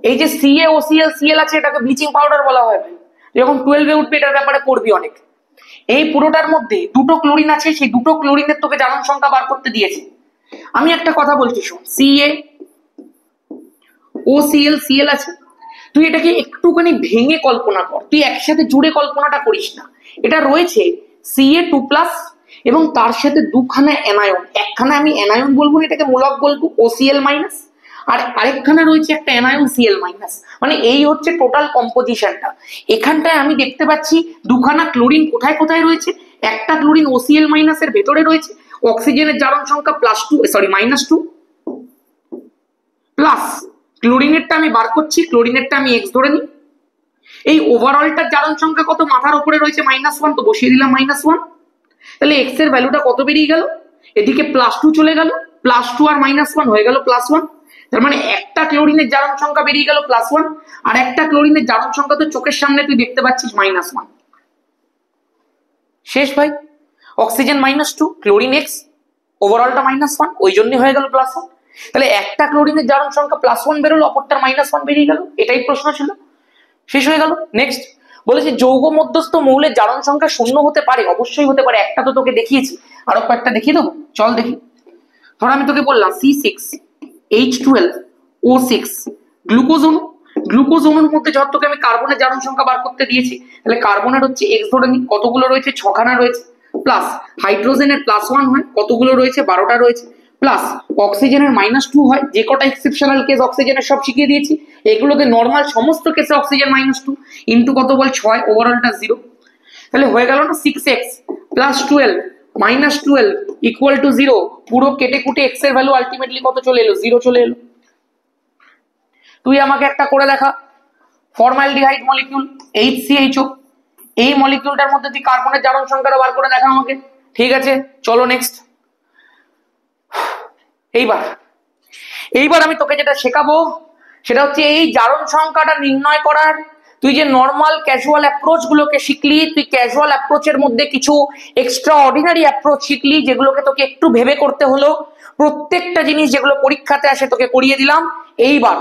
এই যে সিএ ওসিএল সিএল আছে এটাকে ব্লিচিং পাউডার বলা হয় ভাই। যখন 12-এ উঠবে এটার ব্যাপারে পড়বি অনেক। এই পুরোটার মধ্যে 2টো ক্লোরিন আছে, সেই 2টো ক্লোরিনের তোকে জারণ সংখ্যা বার করতে দিয়েছে। আমি একটা কথা বলছি শোন, সিএ ওসিএল সিএল আছে, তুই এটাকে একটুখানি ভেঙে কল্পনা কর, তুই একসাথে জুড়ে কল্পনাটা করিস না। এটা রয়েছে Ca2+ এবং তার সাথে 2খানা অ্যানায়ন, একখানা আমি অ্যানায়ন বলবো না, এটাকে মূলক বলবো OCl-, আর আরেকখানা রয়েছে একটা অ্যানায়ন Cl-। মানে এই হচ্ছে টোটাল কম্পোজিশনটা। এখানটায় আমি দেখতে পাচ্ছি 2খানা ক্লোরিন কোথায় কোথায় রয়েছে, একটা ক্লোরিন OCl- এর ভেতরে রয়েছে, অক্সিজেনের জারণ সংখ্যা -2 প্লাস ক্লোরিনেরটা আমি বার করছি, ক্লোরিনেরটা আমি X ধরে নিই। এই ওভারঅলটার জারণ সংখ্যা কত, মাথার উপরে রয়েছে -1, তো বসিয়ে দিলাম -1। তাহলে X এর ভ্যালুটা কত বেরিয়ে গেল, এদিকে +2 চলে গেল, +2 আর -1 হয়ে গেল +1। তার মানে একটা ক্লোরিনের জারণ সংখ্যা বেরিয়ে গেল +1, আর একটা ক্লোরিনের জারণ সংখ্যা তো চোখের সামনে তুই দেখতে পাচ্ছিস -1। শেষ ভাই, অক্সিজেন -2, ক্লোরিন X, ওভারঅলটা -1, ওই জন্যই হয়ে গেল +1। তাহলে একটা ক্লোরিনের জারণ সংখ্যা +1 বেরোলো, অপরটার -1 বেরিয়ে গেল, এটাই প্রশ্ন ছিল, শেষ হয়ে গেল। নেক্সট বলেছে যৌগ মধ্যস্থ মৌলের জারণ সংখ্যা 0 হতে পারে, অবশ্যই হতে পারে, একটা তো তোকে দেখিয়েছি, আরো কয়েকটা দেখিয়ে দেবো, চল দেখি। ধর আমি তোকে বললাম C6H12O6 গ্লুকোজ অণু, গ্লুকোজ অণুর মধ্যে ধর তোকে আমি কার্বনের জারণ সংখ্যা বার করতে দিয়েছি, তাহলে কার্বনের হচ্ছে X ধরে নি, কতগুলো রয়েছে 6খানা রয়েছে, প্লাস হাইড্রোজেনের +1 হয়, কতগুলো রয়েছে 12টা রয়েছে, প্লাস অক্সিজেনের -2 হয়, যে কটা এক্সেপশনাল কেস অক্সিজেনের সব শিখিয়ে দিয়েছি, এগুলোতে নর্মাল সমস্ত কেসে অক্সিজেন -2 ইন্টু কত বল 6, ওভারঅলটা 0। তাহলে হয়ে গেল না 6x + 12 -12 = 0, পুরো কেটে কুটে x এর ভ্যালু আলটিমেটলি কত চলে এলো, 0 চলে এলো। তুই আমাকে একটা করে দেখা, ফর্মালডিহাইড মলিকিউল HCHO, এই মলিকিউলটার মধ্যে তুই কার্বনের জারণ সংখ্যাটা বার করে দেখা আমাকে। ঠিক আছে চলো নেক্সট। এইবার আমি তোকে যেটা শেখাবো সেটা হচ্ছে এই জারণ সংখ্যাটা নির্ণয় করার তুই যে নর্মাল ক্যাজুয়াল অ্যাপ্রোচ গুলোকে শিখলি, তুই ক্যাজুয়াল অ্যাপ্রোচের মধ্যে কিছু এক্সট্রা অর্ডিনারি অ্যাপ্রোচ শিখলি যেগুলোকে তোকে একটু ভেবে করতে হলো। প্রত্যেকটা জিনিস যেগুলো পরীক্ষাতে আসে তোকে করিয়ে দিলাম। এইবার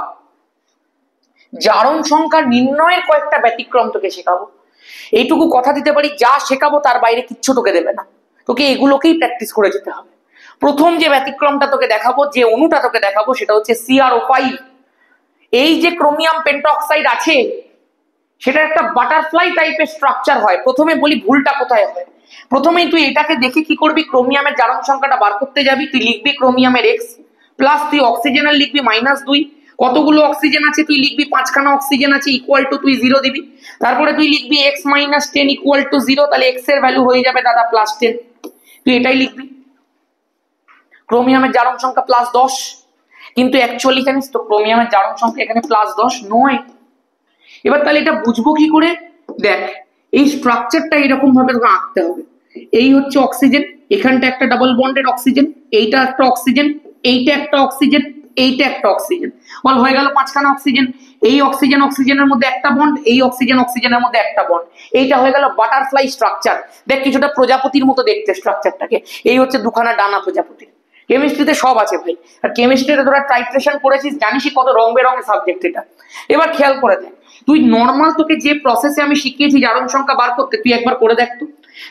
জারণ সংখ্যা নির্ণয়ের কয়েকটা ব্যতিক্রম তোকে শেখাবো। এইটুকু কথা দিতে পারি, যা শেখাবো তার বাইরে কিচ্ছু তোকে দেবে না, তোকে এগুলোকেই প্র্যাকটিস করে যেতে হবে। প্রথম যে ব্যতিক্রমটা তোকে দেখাবো, যে অণুটা তোকে দেখাবো, সেটা হচ্ছে CrO5। এই যে ক্রোমিয়াম পেন্টঅক্সাইড আছে, সেটা একটা বাটারফ্লাই টাইপের স্ট্রাকচার হয়। প্রথমে বলি ভুলটা কোথায় হয়। প্রথমেই তুই এটাকে দেখে কি করবি, ক্রোমিয়ামের জারণ সংখ্যাটা বার করতে যাবি, তুই লিখবি ক্রোমিয়ামের X প্লাস তুই অক্সিজেনের লিখবি -2। কতগুলো অক্সিজেন আছে তুই লিখবি 5খানা অক্সিজেন আছে, ইকুয়াল টু তুই 0 দিবি। তারপরে তুই লিখবি X - 10 ইকুয়াল টু 0, তাহলে X এর ভ্যালু হয়ে যাবে দাদা +10। তুই এটাই লিখবি। ক্রোমিয়ামের জারণ সংখ্যা +10, কিন্তু অ্যাকচুয়ালি জানিস তো ক্রোমিয়ামের জারণ সংখ্যা এখানে +10 নয়। এবার তাহলে এটা বুঝবো কি করে, দেখ এই স্ট্রাকচারটা এরকম ভাবে তোকে আঁকতে হবে। এই হচ্ছে অক্সিজেন, এখানটা একটা ডাবল বন্ডের অক্সিজেন, এইটা একটা অক্সিজেন, এইটা একটা অক্সিজেন, এইটা একটা অক্সিজেন, বল হয়ে গেল 5খানা অক্সিজেন। এই অক্সিজেন অক্সিজেনের মধ্যে একটা বন্ড, এই অক্সিজেন অক্সিজেনের মধ্যে একটা বন্ড, এইটা হয়ে গেল বাটারফ্লাই স্ট্রাকচার। দেখ কিছুটা প্রজাপতির মতো দেখতে স্ট্রাকচারটাকে। এই হচ্ছে দুখানা ডানা প্রজাপতির। কেমিস্ট্রিতে সব আছে ভাই, আর কেমিস্ট্রিতে তোরা টাইট্রেশন করেছিস, জানিসই কত রং বেরঙের সাবজেক্ট এটা। এবার খেয়াল করে দেখ, তুই নর্মাল তোকে যে প্রসেসে আমি শিখিয়েছি জারণ সংখ্যা বার করতে, তুই একবার করে দেখ তো।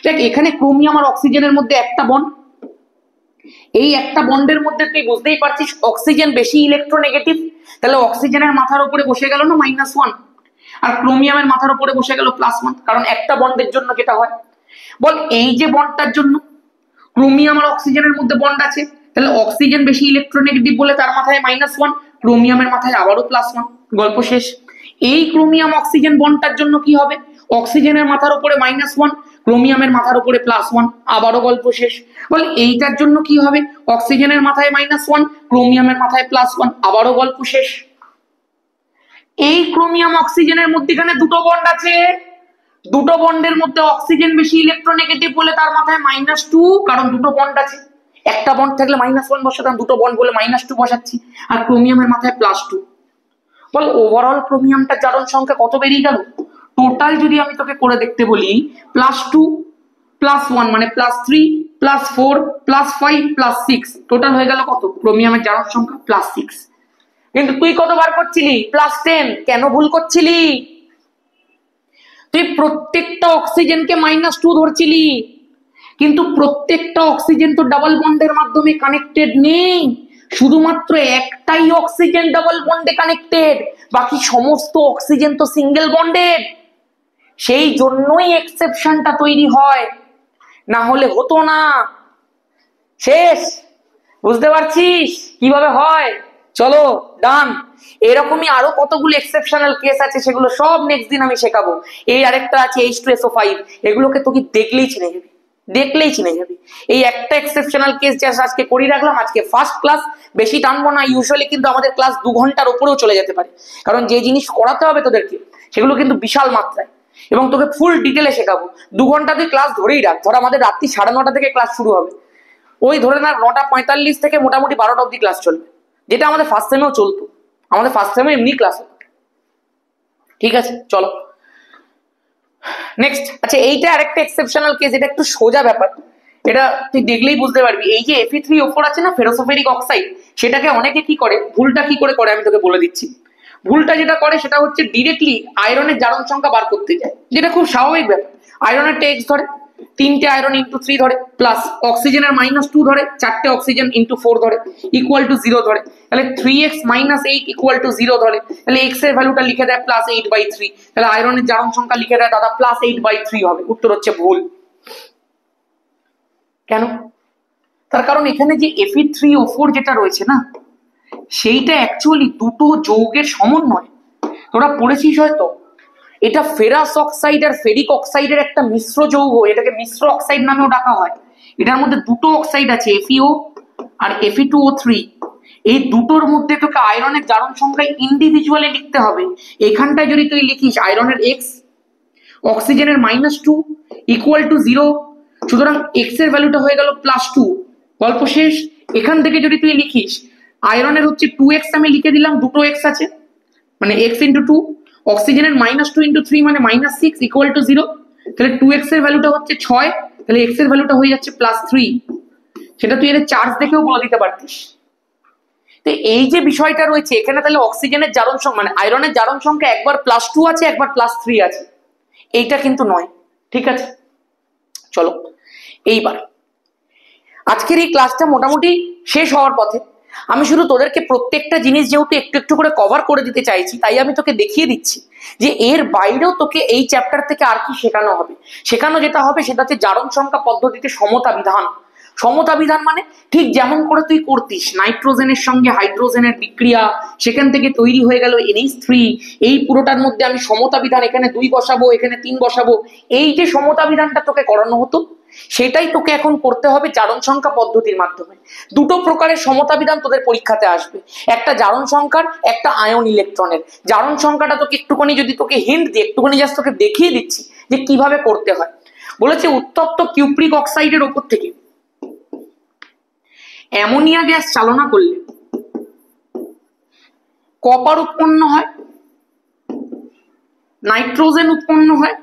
দেখ এখানে ক্রোমিয়াম আর অক্সিজেনের মধ্যে একটা বন্ড, এই একটা বন্ডের মধ্যে তুই বুঝতেই পারছিস অক্সিজেন বেশি ইলেকট্রোনেগেটিভ, তাহলে অক্সিজেনের মাথার উপরে বসে গেল না -1, আর ক্রোমিয়ামের মাথার উপরে বসে গেল +1, কারণ একটা বন্ডের জন্য যেটা হয়। বল এই যে বন্ডটার জন্য ক্রোমিয়াম আর অক্সিজেনের মধ্যে বন্ড আছে, তাহলে অক্সিজেন বেশি ইলেকট্রোনেগেটিভ বলে তার মাথায় -1, ক্রোমিয়ামের মাথায় আবারও +1, গল্প শেষ। এই ক্রোমিয়াম অক্সিজেন বন্ডটার জন্য কি হবে, অক্সিজেনের মাথার উপরে -1, ক্রোমিয়ামের মাথার উপরে +1, আবারও গল্প শেষ। বল এইটার জন্য কি হবে, অক্সিজেনের মাথায় -1, ক্রোমিয়ামের মাথায় +1, আবারও গল্প শেষ। এই ক্রোমিয়াম অক্সিজেনের মধ্যখানে দুটো বন্ড আছে, দুটো বন্ডের মধ্যে অক্সিজেন বেশি ইলেকট্রোনেগেটিভ বলে তার মাথায় -2, কারণ দুটো বন্ড আছে। একটা বন্ড থাকলে -1 বসাতাম, দুটো বন্ড বলে -2 বসাচ্ছি, আর ক্রোমিয়ামের মাথায় +2। বল ওভারঅল ক্রোমিয়ামটা জারণ সংখ্যা কত বেরিয়ে গেল, টোটাল যদি আমি তোকে করে দেখতে বলি +2 +1 মানে +3 +4 +5 +6, টোটাল হয়ে গেল কত, ক্রোমিয়ামের জারণ সংখ্যা +6। কিন্তু তুই কত বার করছিলি, +10। কেন ভুল করছিলি, তুই প্রত্যেকটা অক্সিজেনকে -2 ধরছিলি, কিন্তু প্রত্যেকটা অক্সিজেন তো ডাবল বন্ডের মাধ্যমে কানেক্টেড নেই, শুধুমাত্র একটাই অক্সিজেন ডাবল বন্ডে কানেক্টেড, বাকি সমস্ত অক্সিজেন তো সিঙ্গেল বন্ডেড। সেই জন্যই এক্সেপশনটা তৈরি হয়, না হলে হতো না। শেষ, বুঝতে পারছিস কিভাবে হয়? চলো ডান। এরকমই আরো কতগুলো এক্সেপশনাল কেস আছে, সেগুলো সব নেক্সট দিন আমি শেখাবো। এই আরেকটা আছে H2SO5, এগুলোকে তোকে দেখলেই চিনে যাবি, দেখলেই চিনে যাবি। এই একটা এক্সেপশনাল কেস যা আজকে করি রাখলাম, আজকে ফার্স্ট ক্লাস, বেশি টানবো না। ইউজুয়ালি কিন্তু আমাদের ক্লাস 2 ঘন্টার উপরেও চলে যেতে পারে, কারণ যে জিনিস করাতে হবে তোদেরকে সেগুলো কিন্তু বিশাল মাত্রায়, এবং তোকে ফুল ডিটেলে শেখাবো। 2 ঘন্টা তুই ক্লাস ধরেই রাখ, ধর আমাদের রাত্রি 9:30 থেকে ক্লাস শুরু হবে, ওই ধরে না 9:45 থেকে মোটামুটি 12টা অব্দি ক্লাস চলবে, যেটা আমাদের ফার্স্ট সেমেও চলতো। আমাদের ফার্স্ট সেমে এমনি ক্লাস হতো, ঠিক আছে? চলো নেক্সট। আচ্ছা এইটা আরেকটা এক্সেপশনাল কেস, এটা একটু সোজা ব্যাপার, এটা তুই দেখলেই বুঝতে পারবি। এই যে Fe3O4 আছে না, ফেরোসোফেরিক অক্সাইড, সেটাকে অনেকে কি করে, ভুলটা কি করে আমি তোকে বলে দিচ্ছি। ভুলটা যেটা করে সেটা হচ্ছে ডিরেক্টলি আয়রনের জারণ সংখ্যা বার করতে যায়, যেটা খুব স্বাভাবিক ব্যাপার। আয়রনের X ধরে, 3টে আয়রন ইন্টু 3 ধরে, প্লাস অক্সিজেনের -2 ধরে, 4টে অক্সিজেন ইন্টু 4 ধরে, ইকুয়াল টু 0 ধরে, তাহলে 3x - 8 ইকুয়াল টু 0 ধরে, তাহলে x এর ভ্যালুটা লিখে দেয় +8/3, তাহলে আয়রনের জারণ সংখ্যা লিখে দেয় দাদা +8/3 হবে। উত্তর হচ্ছে ভুল। কেন? তার কারণ এখানে যে Fe3O4 যেটা রয়েছে না, সেইটা অ্যাকচুয়ালি দুটো যৌগের সমন্বয়। তোরা পড়েছিস হয়তো, এটা ফেরাস অক্সাইড আর ফেরিক অক্সাইডের একটা মিশ্র যৌগ, এটাকে মিশ্র অক্সাইড নামেও ডাকা হয়। এটার মধ্যে দুটো অক্সাইড আছে, FeO আর Fe2O3। এই দুটোর মধ্যে তোকে আয়রনের জারণ সংখ্যা ইন্ডিভিজুয়ালি লিখতে হবে। এখানটায় যদি তুই লিখিস আয়রনের X, অক্সিজেনের -2 ইকুয়াল টু 0, সুতরাং X এর ভ্যালুটা হয়ে গেল +2, গল্প শেষ। এখান থেকে যদি তুই লিখিস আয়রনের হচ্ছে 2x, আমি লিখে দিলাম, দুটো X আছে মানে X × 2, অক্সিজেনের -2 × 3 মানে -6 ইকুয়াল টু 0। তাহলে 2x এর ভ্যালুটা হচ্ছে 6, তাহলে x এর ভ্যালুটা হয়ে যাচ্ছে +3। সেটা তুই এর চার্জ দেখেও বলে দিতে পারতিস। তো এই যে বিষয়টা রয়েছে এখানে, তাহলে অক্সিজেনের জারণ সংখ্যা মানে আয়রনের জারণ সংখ্যা একবার +2 আছে, একবার +3 আছে, এইটা কিন্তু নয়। ঠিক আছে, চলো এইবার আজকের এই ক্লাসটা মোটামুটি শেষ হওয়ার পথে। আমি শুধু তোদেরকে প্রত্যেকটা জিনিস যেহেতু একটু একটু করে কভার করে দিতে চাইছি, তাই আমি তোকে দেখিয়ে দিচ্ছি যে এর বাইরেও তোকে এই চ্যাপ্টার থেকে আর কি শেখানো হবে। শেখানো যেটা হবে সেটা হচ্ছে জারণ সংখ্যা পদ্ধতিতে সমতা বিধান। সমতা বিধান মানে ঠিক যেমন করে তুই করতিস নাইট্রোজেনের সঙ্গে হাইড্রোজেনের বিক্রিয়া, সেখান থেকে তৈরি হয়ে গেল NH3, এই পুরোটার মধ্যে আমি সমতা বিধান এখানে 2 বসাবো, এখানে 3 বসাবো, এই যে সমতা বিধানটা তোকে করানো হতো সেটাই তোকে এখন করতে হবে জারণ সংখ্যা পদ্ধতির মাধ্যমে। দুটো প্রকারের সমতা বিধান তোদের পরীক্ষাতে আসবে, একটা জারণ সংখ্যার, একটা আয়ন ইলেকট্রনের। জারণ সংখ্যাটা তোকে একটুখানি যদি তোকে হিন্ট দিই, একটুখানি জাস্ট তোকে দেখিয়ে দিচ্ছি যে কিভাবে করতে হয়। বলেছে উত্তপ্ত কিউপ্রিক অক্সাইডের ওপর থেকে অ্যামোনিয়া গ্যাস চালনা করলে কপার উৎপন্ন হয়, নাইট্রোজেন উৎপন্ন হয়,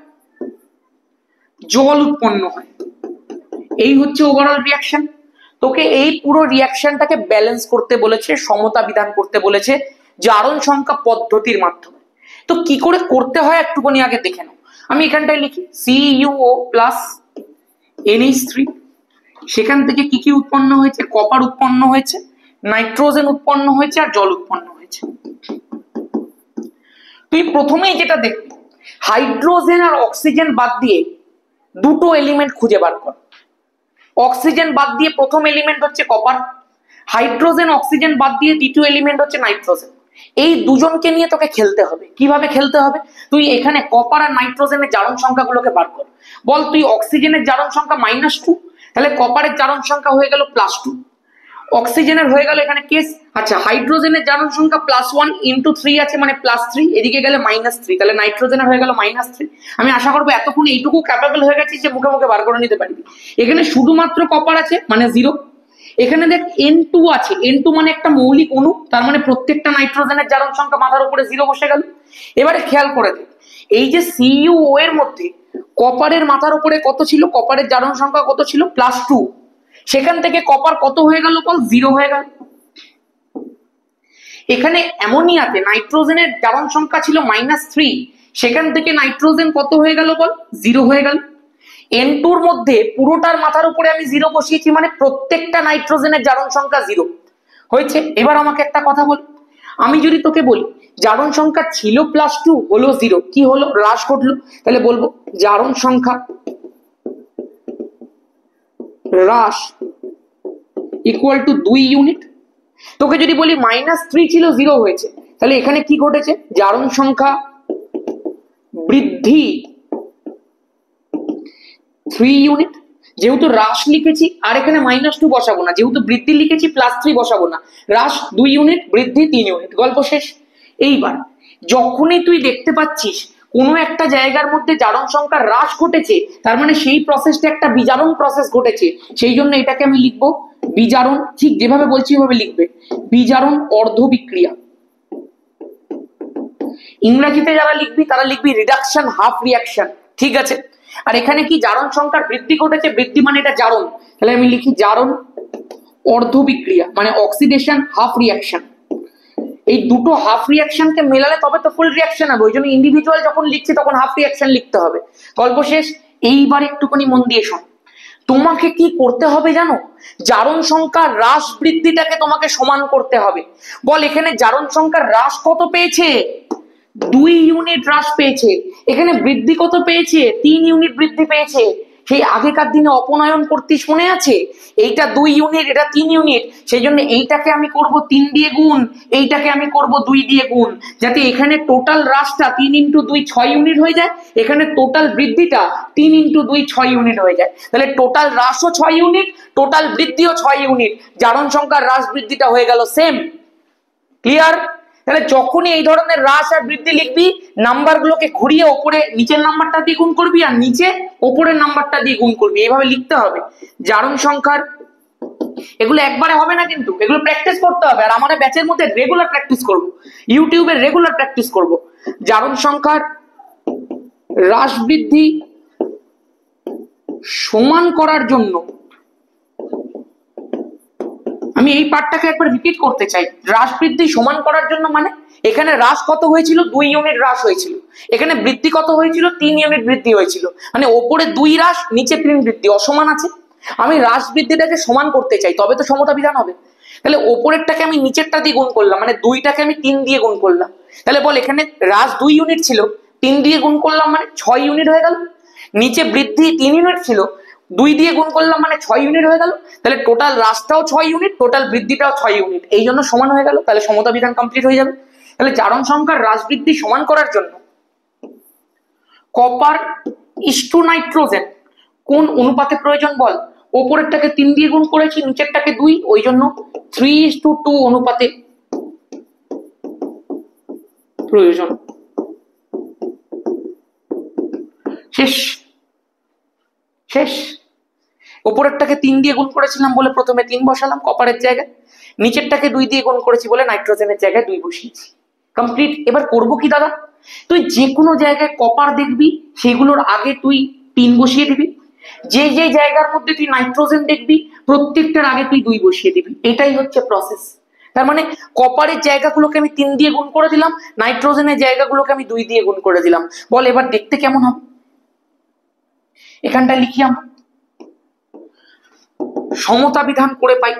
জল উৎপন্ন হয়। এই হচ্ছে ওভারঅল রিয়াকশন। তোকে এই পুরো রিয়াকশনটাকে ব্যালেন্স করতে বলেছে, সমতা বিধান করতে বলেছে জারণ সংখ্যা পদ্ধতির মাধ্যমে। তো কি করে করতে হয় একটুখানি আগে দেখে নাও। আমি এখানটায় লিখি CuO প্লাস NH3, সেখান থেকে কি কি উৎপন্ন হয়েছে, কপার উৎপন্ন হয়েছে, নাইট্রোজেন উৎপন্ন হয়েছে, আর জল উৎপন্ন হয়েছে। তুই প্রথমেই যেটা দেখবি হাইড্রোজেন আর অক্সিজেন বাদ দিয়ে দুটো এলিমেন্ট খুঁজে বার কর। অক্সিজেন বাদ দিয়ে প্রথম এলিমেন্ট হচ্ছে কপার, হাইড্রোজেন অক্সিজেন বাদ দিয়ে দ্বিতীয় এলিমেন্ট হচ্ছে নাইট্রোজেন। এই দুজনকে নিয়ে তোকে খেলতে হবে। কিভাবে খেলতে হবে, তুই এখানে কপার আর নাইট্রোজেনের জারণ সংখ্যাগুলোকে বার কর। বল তুই অক্সিজেনের জারণ সংখ্যা -2, তাহলে কপারের জারণ সংখ্যা হয়ে গেল +2, অক্সিজেনের হয়ে গেল এখানে কেস। আচ্ছা, হাইড্রোজেনের জারণ সংখ্যা +1 × 3 আছে মানে +3, এদিকে গেলে -3, তাহলে নাইট্রোজেনের হয়ে গেল -3। আমি আশা করবো এতক্ষণ এইটুকু ক্যাপেবল হয়ে গেছিস যে মুখে মুখে বার করে নিতে পারবি। এখানে শুধুমাত্র কপার আছে মানে 0। এখানে দেখ N2 আছে, N2 মানে একটা মৌলিক অণু, তার মানে প্রত্যেকটা নাইট্রোজেনের জারণ সংখ্যা মাথার উপরে 0 বসে গেল। এবারে খেয়াল করে দেখ এই যে CuO এর মধ্যে কপারের মাথার উপরে কত ছিল, কপারের জারণ সংখ্যা কত ছিল +2, সেখান থেকে কপার কত হয়ে গেল বল 0 হয়ে গেল। এখানে অ্যামোনিয়াতে নাইট্রোজেনের জারণ সংখ্যা ছিল -3, সেখান থেকে নাইট্রোজেন কত হয়ে গেল বল 0 হয়ে গেল। N2 এর মধ্যে পুরোটার মাথার উপরে আমি 0 বসিয়েছি মানে প্রত্যেকটা নাইট্রোজেনের জারণ সংখ্যা 0 হয়েছে। এবার আমাকে একটা কথা বল, আমি যদি তোকে বলি জারণ সংখ্যা ছিল +2 হলো 0, কি হলো, হ্রাস ঘটলো, তাহলে বলবো জারণ সংখ্যা হ্রাস ইকুয়াল টু 2 ইউনিট। তোকে যদি বলি -3 ছিল 0 হয়েছে, তাহলে এখানে কি ঘটেছে, জারণ সংখ্যা বৃদ্ধি 3 ইউনিট। যেহেতু হ্রাস লিখেছি আর এখানে -2 বসাবো না, যেহেতু বৃদ্ধি লিখেছি +3 বসাবো না, হ্রাস 2 ইউনিট, বৃদ্ধি 3 ইউনিট, গল্প শেষ। এইবার যখনই তুই দেখতে পাচ্ছিস কোনো একটা জায়গার মধ্যে জারণ সংখ্যা হ্রাস ঘটেছে, তার মানে সেই প্রসেসটা একটা বিজারণ প্রসেস ঘটেছে, সেই জন্য এটাকে আমি লিখবো বিজারণ। ঠিক যেভাবে বলছি ওইভাবে লিখবে, বিজারণ অর্ধ বিক্রিয়া। ইংরেজিতে যারা লিখবি তারা লিখবি রিডাকশন হাফ রিয়াকশন। ঠিক আছে, আর এখানে কি জারণ সংখ্যার বৃদ্ধি ঘটেছে, বৃদ্ধি মানে এটা জারণ, তাহলে আমি লিখি জারণ অর্ধ বিক্রিয়া মানে অক্সিডেশন হাফ রিয়াকশন। এই দুটো হাফ রিয়াকশনকে মেলালে তবে তো ফুল রিয়াকশন হবে, ওই জন্য ইন্ডিভিজুয়াল যখন লিখছি তখন হাফ রিয়াকশন লিখতে হবে। গল্প শেষ। এইবার একটুখানি মন দিয়ে শোন, তোমাকে কি করতে হবে জানো, জারণ সংখ্যার হ্রাস বৃদ্ধিটাকে তোমাকে সমান করতে হবে। বল এখানে জারণ সংখ্যার হ্রাস কত পেয়েছে, 2 ইউনিট হ্রাস পেয়েছে। এখানে বৃদ্ধি কত পেয়েছে, 3 ইউনিট বৃদ্ধি পেয়েছে। সেই আগেকার দিনে অপনয়ন করতিস মনে আছে, এইটা 2 ইউনিট, এটা 3 ইউনিট, সেই জন্য এইটাকে আমি করব 3 দিয়ে গুণ, এইটাকে আমি করব 2 দিয়ে গুণ, যাতে এখানে টোটাল হ্রাসটা 3 × 2 6 ইউনিট হয়ে যায়, এখানে টোটাল বৃদ্ধিটা 3 × 2 6 ইউনিট হয়ে যায়। তাহলে টোটাল হ্রাসও 6 ইউনিট, টোটাল বৃদ্ধিও 6 ইউনিট, জারণ সংখ্যার হ্রাস বৃদ্ধিটা হয়ে গেল সেম। ক্লিয়ার? তাহলে যখনই এই ধরনের হ্রাস আর বৃদ্ধি লিখবি, নাম্বারগুলোকে ঘুরিয়ে ওপরে নিচের নাম্বারটা দিয়ে গুণ করবি আর নিচে ওপরের নাম্বারটা দিয়ে গুণ করবি, এইভাবে লিখতে হবে জারণ সংখ্যার। এগুলো একবারে হবে না কিন্তু, এগুলো প্র্যাকটিস করতে হবে। আর আমাদের ব্যাচের মধ্যে রেগুলার প্র্যাকটিস করব, ইউটিউবে রেগুলার প্র্যাকটিস করব। জারণ সংখ্যার হ্রাস বৃদ্ধি সমান করার জন্য, আমি এই পার্টটাকে একবার রিপিট করতে চাই। হ্রাস বৃদ্ধি সমান করার জন্য মানে এখানে হ্রাস কত হয়েছিল, 2 ইউনিট হ্রাস হয়েছিল, এখানে বৃদ্ধি কত হয়েছিল, 3 ইউনিট বৃদ্ধি হয়েছিল, মানে ওপরে 2 হ্রাস নিচে 3 বৃদ্ধি, অসমান আছে। আমি হ্রাস বৃদ্ধিটাকে সমান করতে চাই, তবে তো সমতা বিধান হবে। তাহলে ওপরেরটাকে আমি নিচেরটা দিয়ে গুণ করলাম, মানে 2টাকে আমি 3 দিয়ে গুণ করলাম। তাহলে বল এখানে হ্রাস 2 ইউনিট ছিল, 3 দিয়ে গুণ করলাম মানে 6 ইউনিট হয়ে গেল। নিচে বৃদ্ধি 3 ইউনিট ছিল, 2 দিয়ে গুণ করলাম মানে 6 ইউনিট হয়ে গেল। তাহলে টোটাল হ্রাসটাও 6 ইউনিট, টোটাল বৃদ্ধিটাও 6 ইউনিট, এই জন্য সমান হয়ে গেল। তাহলে সমতা বিধান কমপ্লিট হয়ে যাবে। তাহলে জারণ সংখ্যার হ্রাস বৃদ্ধি সমান করার জন্য কপার ইস্টু নাইট্রোজেন কোন অনুপাতে প্রয়োজন বল? ওপরেরটাকে 3 দিয়ে গুণ করেছি, নিচেরটাকে 2, ওই জন্য 3:2 অনুপাতে প্রয়োজন। শেষ শেষ। ওপরেরটাকে 3 দিয়ে গুণ করেছিলাম বলে প্রথমে 3 বসালাম কপারের জায়গায়, নিচেরটাকে 2 দিয়ে গুণ করেছি বলে নাইট্রোজেনের জায়গায় 2 বসিয়েছি। কমপ্লিট। এবার করবো কি দাদা, তুই যে কোনো জায়গায় কপার দেখবি সেগুলোর আগে তুই 3 বসিয়ে দিবি, যে যে জায়গার মধ্যে তুই নাইট্রোজেন দেখবি প্রত্যেকটার আগে তুই 2 বসিয়ে দিবি, এটাই হচ্ছে প্রসেস। তার মানে কপারের জায়গাগুলোকে আমি 3 দিয়ে গুণ করে দিলাম, নাইট্রোজেনের জায়গাগুলোকে আমি 2 দিয়ে গুণ করে দিলাম। বল এবার দেখতে কেমন হবে? এখানটা লিখি আমরা সমতা বিধান করে পাই।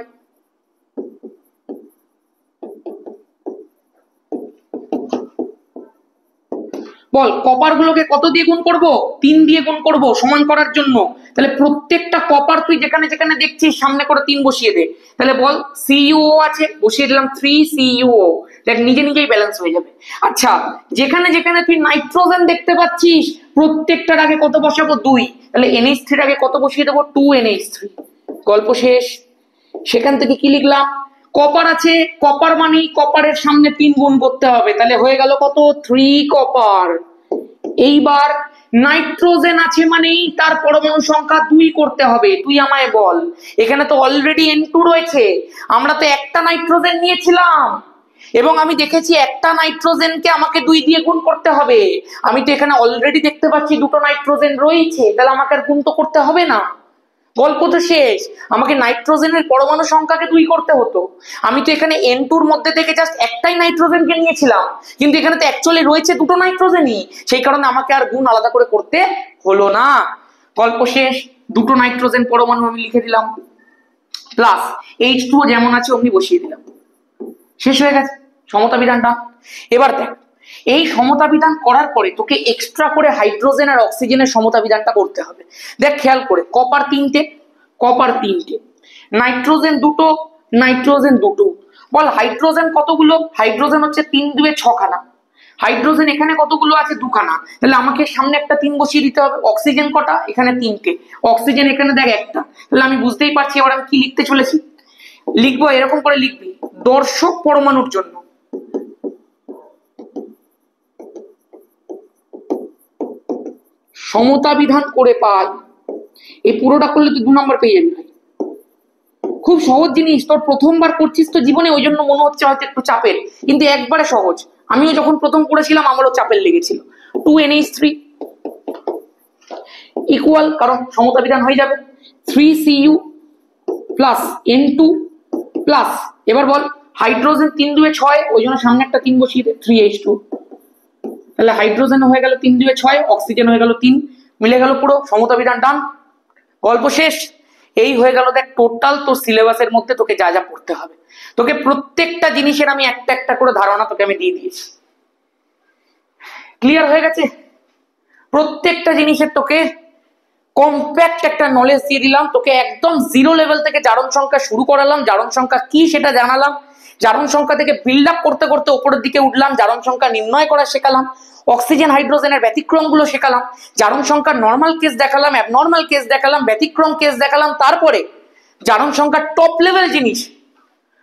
বল কপার গুলোকে কত দিয়ে গুণ করব? 3 দিয়ে গুণ করব সমান করার জন্য। তাহলে প্রত্যেকটা কপার তুই যেখানে যেখানে দেখছিস সামনে করে 3 বসিয়ে দে। তাহলে বল CuO আছে, বসিয়ে দিলাম 3 CuO, দেখ নিজে নিজেই ব্যালেন্স হয়ে যাবে। আচ্ছা, যেখানে যেখানে তুই নাইট্রোজেন দেখতে পাচ্ছিস প্রত্যেকটার আগে কত বসাবো? 2। তাহলে NH3 এর আগে কত বসিয়ে দেবো? 2NH3। গল্প শেষ। সেখান থেকে কি লিখলাম? কপার আছে, কপার মানেই কপারের সামনে 3 গুণ করতে হবে, তাহলে হয়ে গেল কত? 3 কপার। এইবার নাইট্রোজেন আছে মানেই তার পরমাণু সংখ্যা 2 করতে হবে। তুই আমায় বল, এখানে তো অলরেডি N2 রয়েছে, আমরা তো একটা নাইট্রোজেন নিয়েছিলাম এবং আমি দেখেছি একটা নাইট্রোজেনকে আমাকে 2 দিয়ে গুণ করতে হবে। আমি তো এখানে অলরেডি দেখতে পাচ্ছি 2টো নাইট্রোজেন রয়েছে, তাহলে আমাকে আর গুণ তো করতে হবে না। গল্প তো শেষ। আমাকে নাইট্রোজেনের পরমাণু সংখ্যাকে 2 করতে হতো, আমি তো এখানে N2 এর মধ্যে থেকে জাস্ট একটাই নাইট্রোজেনকে নিয়েছিলাম, কিন্তু এখানে তো অ্যাকচুয়ালি রয়েছে 2টো নাইট্রোজেনই, সেই কারণে আমাকে আর গুণ আলাদা করে করতে হলো না। গল্প শেষ। 2টো নাইট্রোজেন পরমাণু আমি লিখে দিলাম, প্লাস H2 যেমন আছে অমনি বসিয়ে দিলাম, শেষ হয়ে গেছে সমতা বিধানটা। এবার দেখ, এই সমতা বিধান করার পরে তোকে এক্সট্রা করে হাইড্রোজেন আর অক্সিজেনের সমতা বিধানটা করতে হবে। দেখ খেয়াল করে, কপার 3টে, কপার 3টে, নাইট্রোজেন 2টো, নাইট্রোজেন 2টো। বল হাইড্রোজেন কতগুলো? হাইড্রোজেন হচ্ছে 3 2 6 খানা। হাইড্রোজেন এখানে কতগুলো আছে? 2 খানা, তাহলে আমাকে সামনে একটা 3 বসিয়ে দিতে হবে। অক্সিজেন কটা? এখানে 3টে। অক্সিজেন এখানে দেখ একটা, তাহলে আমি বুঝতেই পারছি এবার আমি কি লিখতে চলেছি। লিখবো এরকম করে লিখবি, দর্শক পরমাণুর জন্য সমতা বিধান করে পাই। এই পুরোটা করলে তুই 2 নম্বর পেয়ে যাবি ভাই। খুব সহজ জিনিস, তোর প্রথমবার করছিস তো জীবনে, ওই জন্য মনে হচ্ছে হয়তো একটু চাপের, কিন্তু একবারে সহজ। আমিও যখন প্রথম করেছিলাম আমারও চাপের লেগেছিল। 2NH3 ইকুয়াল, কারণ সমতা বিধান হয়ে যাবে, 3Cu প্লাস N2 প্লাস, এবার বল হাইড্রোজেন 3 2 6, ওই জন্য সামনে একটা 3 বসিয়ে দে, 3H2। তাহলে হাইড্রোজেন হয়ে গেল 3 2 6, অক্সিজেন হয়ে গেল 3, মিলে গেল পুরো সমতা বিধান ডান। গল্প শেষ। এই হয়ে গেল দেখ টোটাল তোর সিলেবাসের মধ্যে তোকে যা যা পড়তে হবে। তোকে প্রত্যেকটা জিনিসের আমি একটা একটা করে ধারণা তোকে আমি দিয়ে দিয়েছি। ক্লিয়ার হয়ে গেছে? প্রত্যেকটা জিনিসের তোকে কম্প্যাক্ট একটা নলেজ দিয়ে দিলাম। তোকে একদম 0 লেভেল থেকে জারণ সংখ্যা শুরু করালাম, জারণ সংখ্যা কি সেটা জানালাম, জারণ সংখ্যা থেকে বিল্ড আপ করতে করতে উপরের দিকে উঠলাম, জারণ সংখ্যা নির্ণয় করা শেখালাম, অক্সিজেন হাইড্রোজেনের ব্যতিক্রমগুলো শেখালাম, জারণ সংখ্যার নর্মাল কেস দেখালাম, অ্যাবনর্মাল কেস দেখালাম, ব্যতিক্রম কেস দেখালাম, তারপরে জারণ সংখ্যার টপ লেভেল জিনিস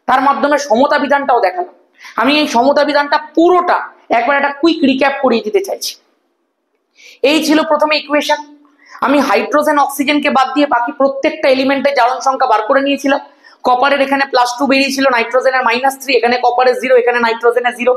তার মাধ্যমে সমতা বিধানটাও দেখালাম। আমি এই সমতা বিধানটা পুরোটা একবার একটা কুইক রিক্যাপ করিয়ে দিতে চাইছি। এই ছিল প্রথমে ইকুয়েশন, আমি হাইড্রোজেন অক্সিজেনকে বাদ দিয়ে বাকি প্রত্যেকটা এলিমেন্টের জারণ সংখ্যা বার করে নিয়েছিলাম। কপারের এখানে +2 বেরিয়েছিল, নাইট্রোজেনের -3, এখানে কপারের 0, এখানে নাইট্রোজেনের 0।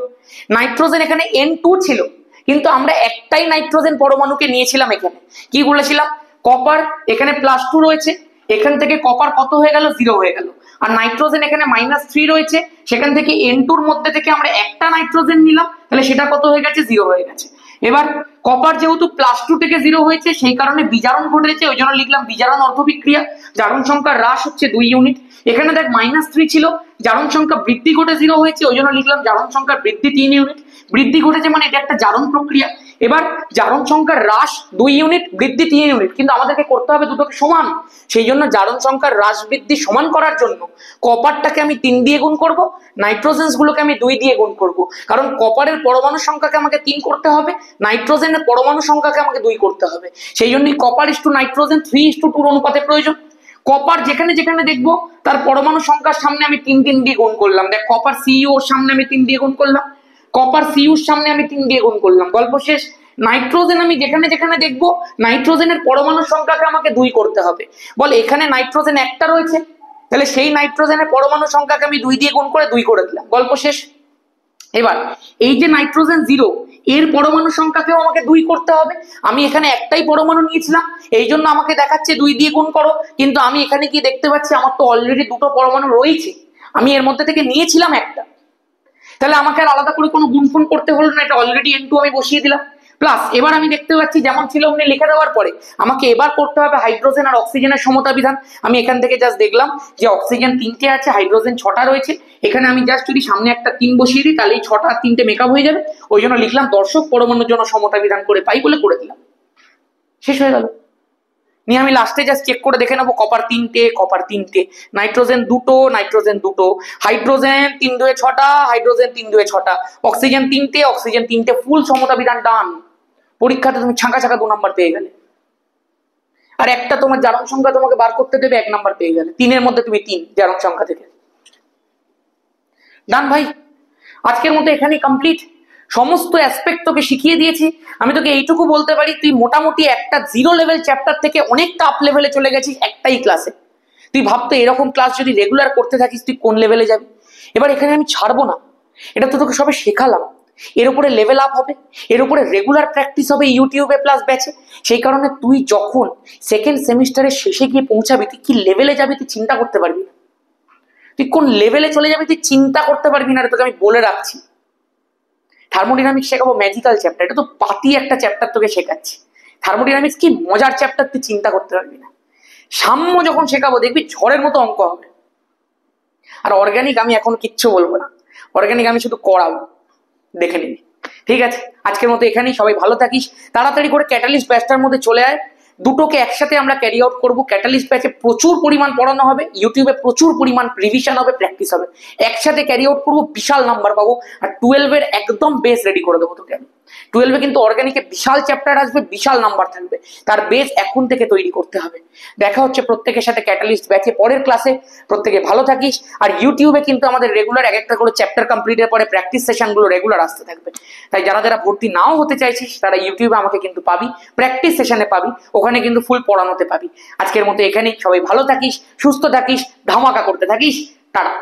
নাইট্রোজেন এখানে N2 ছিল, কিন্তু আমরা একটাই নাইট্রোজেন পরমাণুকে নিয়েছিলাম। এখানে কি বলেছিলাম, কপার এখানে +2 রয়েছে, এখান থেকে কপার কত হয়ে গেল, 0 হয়ে গেল। আর নাইট্রোজেন এখানে -3 রয়েছে, সেখান থেকে N2-র মধ্যে থেকে আমরা একটা নাইট্রোজেন নিলাম, তাহলে সেটা কত হয়ে গেছে, 0 হয়ে গেছে। এবার কপার যেহেতু +2 থেকে 0 হয়েছে, সেই কারণে বিজারণ ঘটেছে, ওই জন্য লিখলাম বিজারণ অর্ধবিক্রিয়া। জারণ সংখ্যার হ্রাস হচ্ছে 2 ইউনিট। এখানে দেখ -3 ছিল, জারণ সংখ্যা বৃদ্ধি ঘটে 0 হয়েছে, ওই জন্য লিখলাম জারণ সংখ্যার বৃদ্ধি 3 ইউনিট। বৃদ্ধি ঘটেছে মানে এটা একটা জারণ প্রক্রিয়া। এবার জারণ সংখ্যার হ্রাস 2 ইউনিট, বৃদ্ধি 3 ইউনিট, কিন্তু আমাদেরকে করতে হবে দুটোকে সমান। সেই জন্য জারণ সংখ্যার হ্রাস বৃদ্ধি সমান করার জন্য কপারটাকে আমি 3 দিয়ে গুণ করব, নাইট্রোজেন্স গুলোকে আমি 2 দিয়ে গুণ করব। কারণ কপারের পরমাণু সংখ্যাকে আমাকে 3 করতে হবে, নাইট্রোজেনের পরমাণু সংখ্যাকে আমাকে 2 করতে হবে। সেই জন্যই কপার ইস্টু নাইট্রোজেন 3:2 অনুপাতে প্রয়োজন। কপার যেখানে যেখানে দেখবো তার পরমাণু সংখ্যার সামনে আমি 3 দিয়ে গুণ করলাম। দেখ কপার সিইউ ওর সামনে আমি 3 দিয়ে গুণ করলাম, কপার সিইউর সামনে আমি 3 দিয়ে গুণ করলাম, গল্প শেষ। নাইট্রোজেন আমি যেখানে যেখানে দেখবো নাইট্রোজেনের পরমাণু সংখ্যাকে আমাকে 2 করতে হবে। বল এখানে নাইট্রোজেন একটা রয়েছে, তাহলে সেই নাইট্রোজেনের পরমাণু সংখ্যাকে আমি 2 দিয়ে গুণ করে 2 করে দিলাম, গল্প শেষ। এবার এই যে নাইট্রোজেন 0, এর পরমাণু সংখ্যাকেও আমাকে 2 করতে হবে। আমি এখানে একটাই পরমাণু নিয়েছিলাম, এই জন্য আমাকে দেখাচ্ছে 2 দিয়ে গুণ করো, কিন্তু আমি এখানে কি দেখতে পাচ্ছি, আমার তো অলরেডি দুটো পরমাণু রয়েছে, আমি এর মধ্যে থেকে নিয়েছিলাম একটা, তাহলে আমাকে আর আলাদা করে কোনো গুণফোন করতে হলো না, এটা অলরেডি N2 আমি বসিয়ে দিলাম। প্লাস এবার আমি দেখতে পাচ্ছি যেমন ছিল অমনি লিখে দেওয়ার পরে আমাকে এবার করতে হবে হাইড্রোজেন আর অক্সিজেনের সমতা বিধান। আমি এখান থেকে জাস্ট দেখলাম যে অক্সিজেন 3টে আছে, হাইড্রোজেন 6টা রয়েছে, এখানে আমি জাস্ট যদি সামনে একটা 3 বসিয়ে দিই তাহলে এই 6টা আর 3টে মেকআপ হয়ে যাবে। ওই জন্য লিখলাম দর্শক পরমাণুর জন্য সমতা বিধান করে পাই বলে করে দিলাম, শেষ হয়ে গেল। নিয়ে আমি লাস্টে জাস্ট চেক করে দেখে নেবো কপার 3টে, কপার 3টে, নাইট্রোজেন 2টো, নাইট্রোজেন 2টো, হাইড্রোজেন 3 2 6টা, হাইড্রোজেন 3 2 6টা, অক্সিজেন 3টে, অক্সিজেন 3টে, ফুল সমতা বিধান ডান। পরীক্ষাতে তুমি ছাঁকা ছাঁকা 2 নাম্বার পেয়ে গেলে। আর একটা তোমার জারণ সংখ্যা তোমাকে বার করতে দেবে, 1 নাম্বার পেয়ে গেলে। 3-এর মধ্যে তুমি 3 জারণ সংখ্যা থেকে ডান ভাই। আজকের মতো এখানেই কমপ্লিট, সমস্ত অ্যাসপেক্ট তোকে শিখিয়ে দিয়েছি। আমি তোকে এইটুকু বলতে পারি, তুই মোটামুটি একটা 0 লেভেল চ্যাপ্টার থেকে অনেকটা আপ লেভেলে চলে গেছিস একটাই ক্লাসে। তুই ভাবতো এরকম ক্লাস যদি রেগুলার করতে থাকিস তুই কোন লেভেলে যাবি। এবার এখানে আমি ছাড়বো না, এটা তো তোকে সবে শেখালাম, এর উপরে লেভেল আপ হবে, এর উপরে রেগুলার প্র্যাকটিস হবে ইউটিউবে প্লাস ব্যাচে। সেই কারণে তুই যখন সেকেন্ড সেমিস্টারের শেষে গিয়ে পৌঁছাবি, তুই কি লেভেলে যাবি তুই চিন্তা করতে পারবি না। তুই কোন লেভেলে চলে যাবি তুই চিন্তা করতে পারবি না, তোকে আমি বলে রাখছি। থার্মোডাইনামিক্স শেখাবো ম্যাজিক্যাল চ্যাপ্টার, এটা তো পাতি একটা চ্যাপ্টার তোকে শেখাচ্ছি। থার্মোডাইনামিক্স কি মজার চ্যাপ্টার, তুই চিন্তা করতে পারবি না। সাম্য যখন শেখাবো দেখবি ঝড়ের মতো অঙ্ক হবে। আর অর্গানিক আমি এখন কিচ্ছু বলবো না, অর্গানিক আমি শুধু করাবো, দেখে নিবি। ঠিক আছে, আজকের মতো এখানেই। সবাই ভালো থাকিস, তাড়াতাড়ি করে ক্যাটালিস্ট ব্যাচটার মধ্যে চলে আয়। দুটোকে একসাথে আমরা ক্যারি আউট করবো। ক্যাটালিস্ট ব্যাচে প্রচুর পরিমাণ পড়ানো হবে, ইউটিউবে প্রচুর পরিমাণ রিভিশন হবে, প্র্যাকটিস হবে, একসাথে ক্যারি আউট করবো, বিশাল নাম্বার পাবো। আর 12-এর একদম বেস রেডি করে দেবো তোকে আমি। 12-এ কিন্তু অর্গানিকে বিশাল চ্যাপ্টার আসবে, বিশাল নাম্বার থাকবে, তার বেস এখন থেকে তৈরি করতে হবে। দেখা হচ্ছে প্রত্যেকের সাথে ক্যাটালিস্ট ব্যাচে পরের ক্লাসে। প্রত্যেকে ভালো থাকিস। আর ইউটিউবে কিন্তু আমাদের রেগুলার এক একটা করে চ্যাপ্টার কমপ্লিটের পরে প্র্যাকটিস সেশনগুলো রেগুলার আসতে থাকবে। তাই যারা যারা ভর্তি নাও হতে চাইছিস তারা ইউটিউবে আমাকে কিন্তু পাবি, প্র্যাকটিস সেশনে পাবি, ওখানে কিন্তু ফুল পড়ানোতে পাবি। আজকের মতো এখানেই, সবাই ভালো থাকিস, সুস্থ থাকিস, ধামাকা করতে থাকিস, টাটা।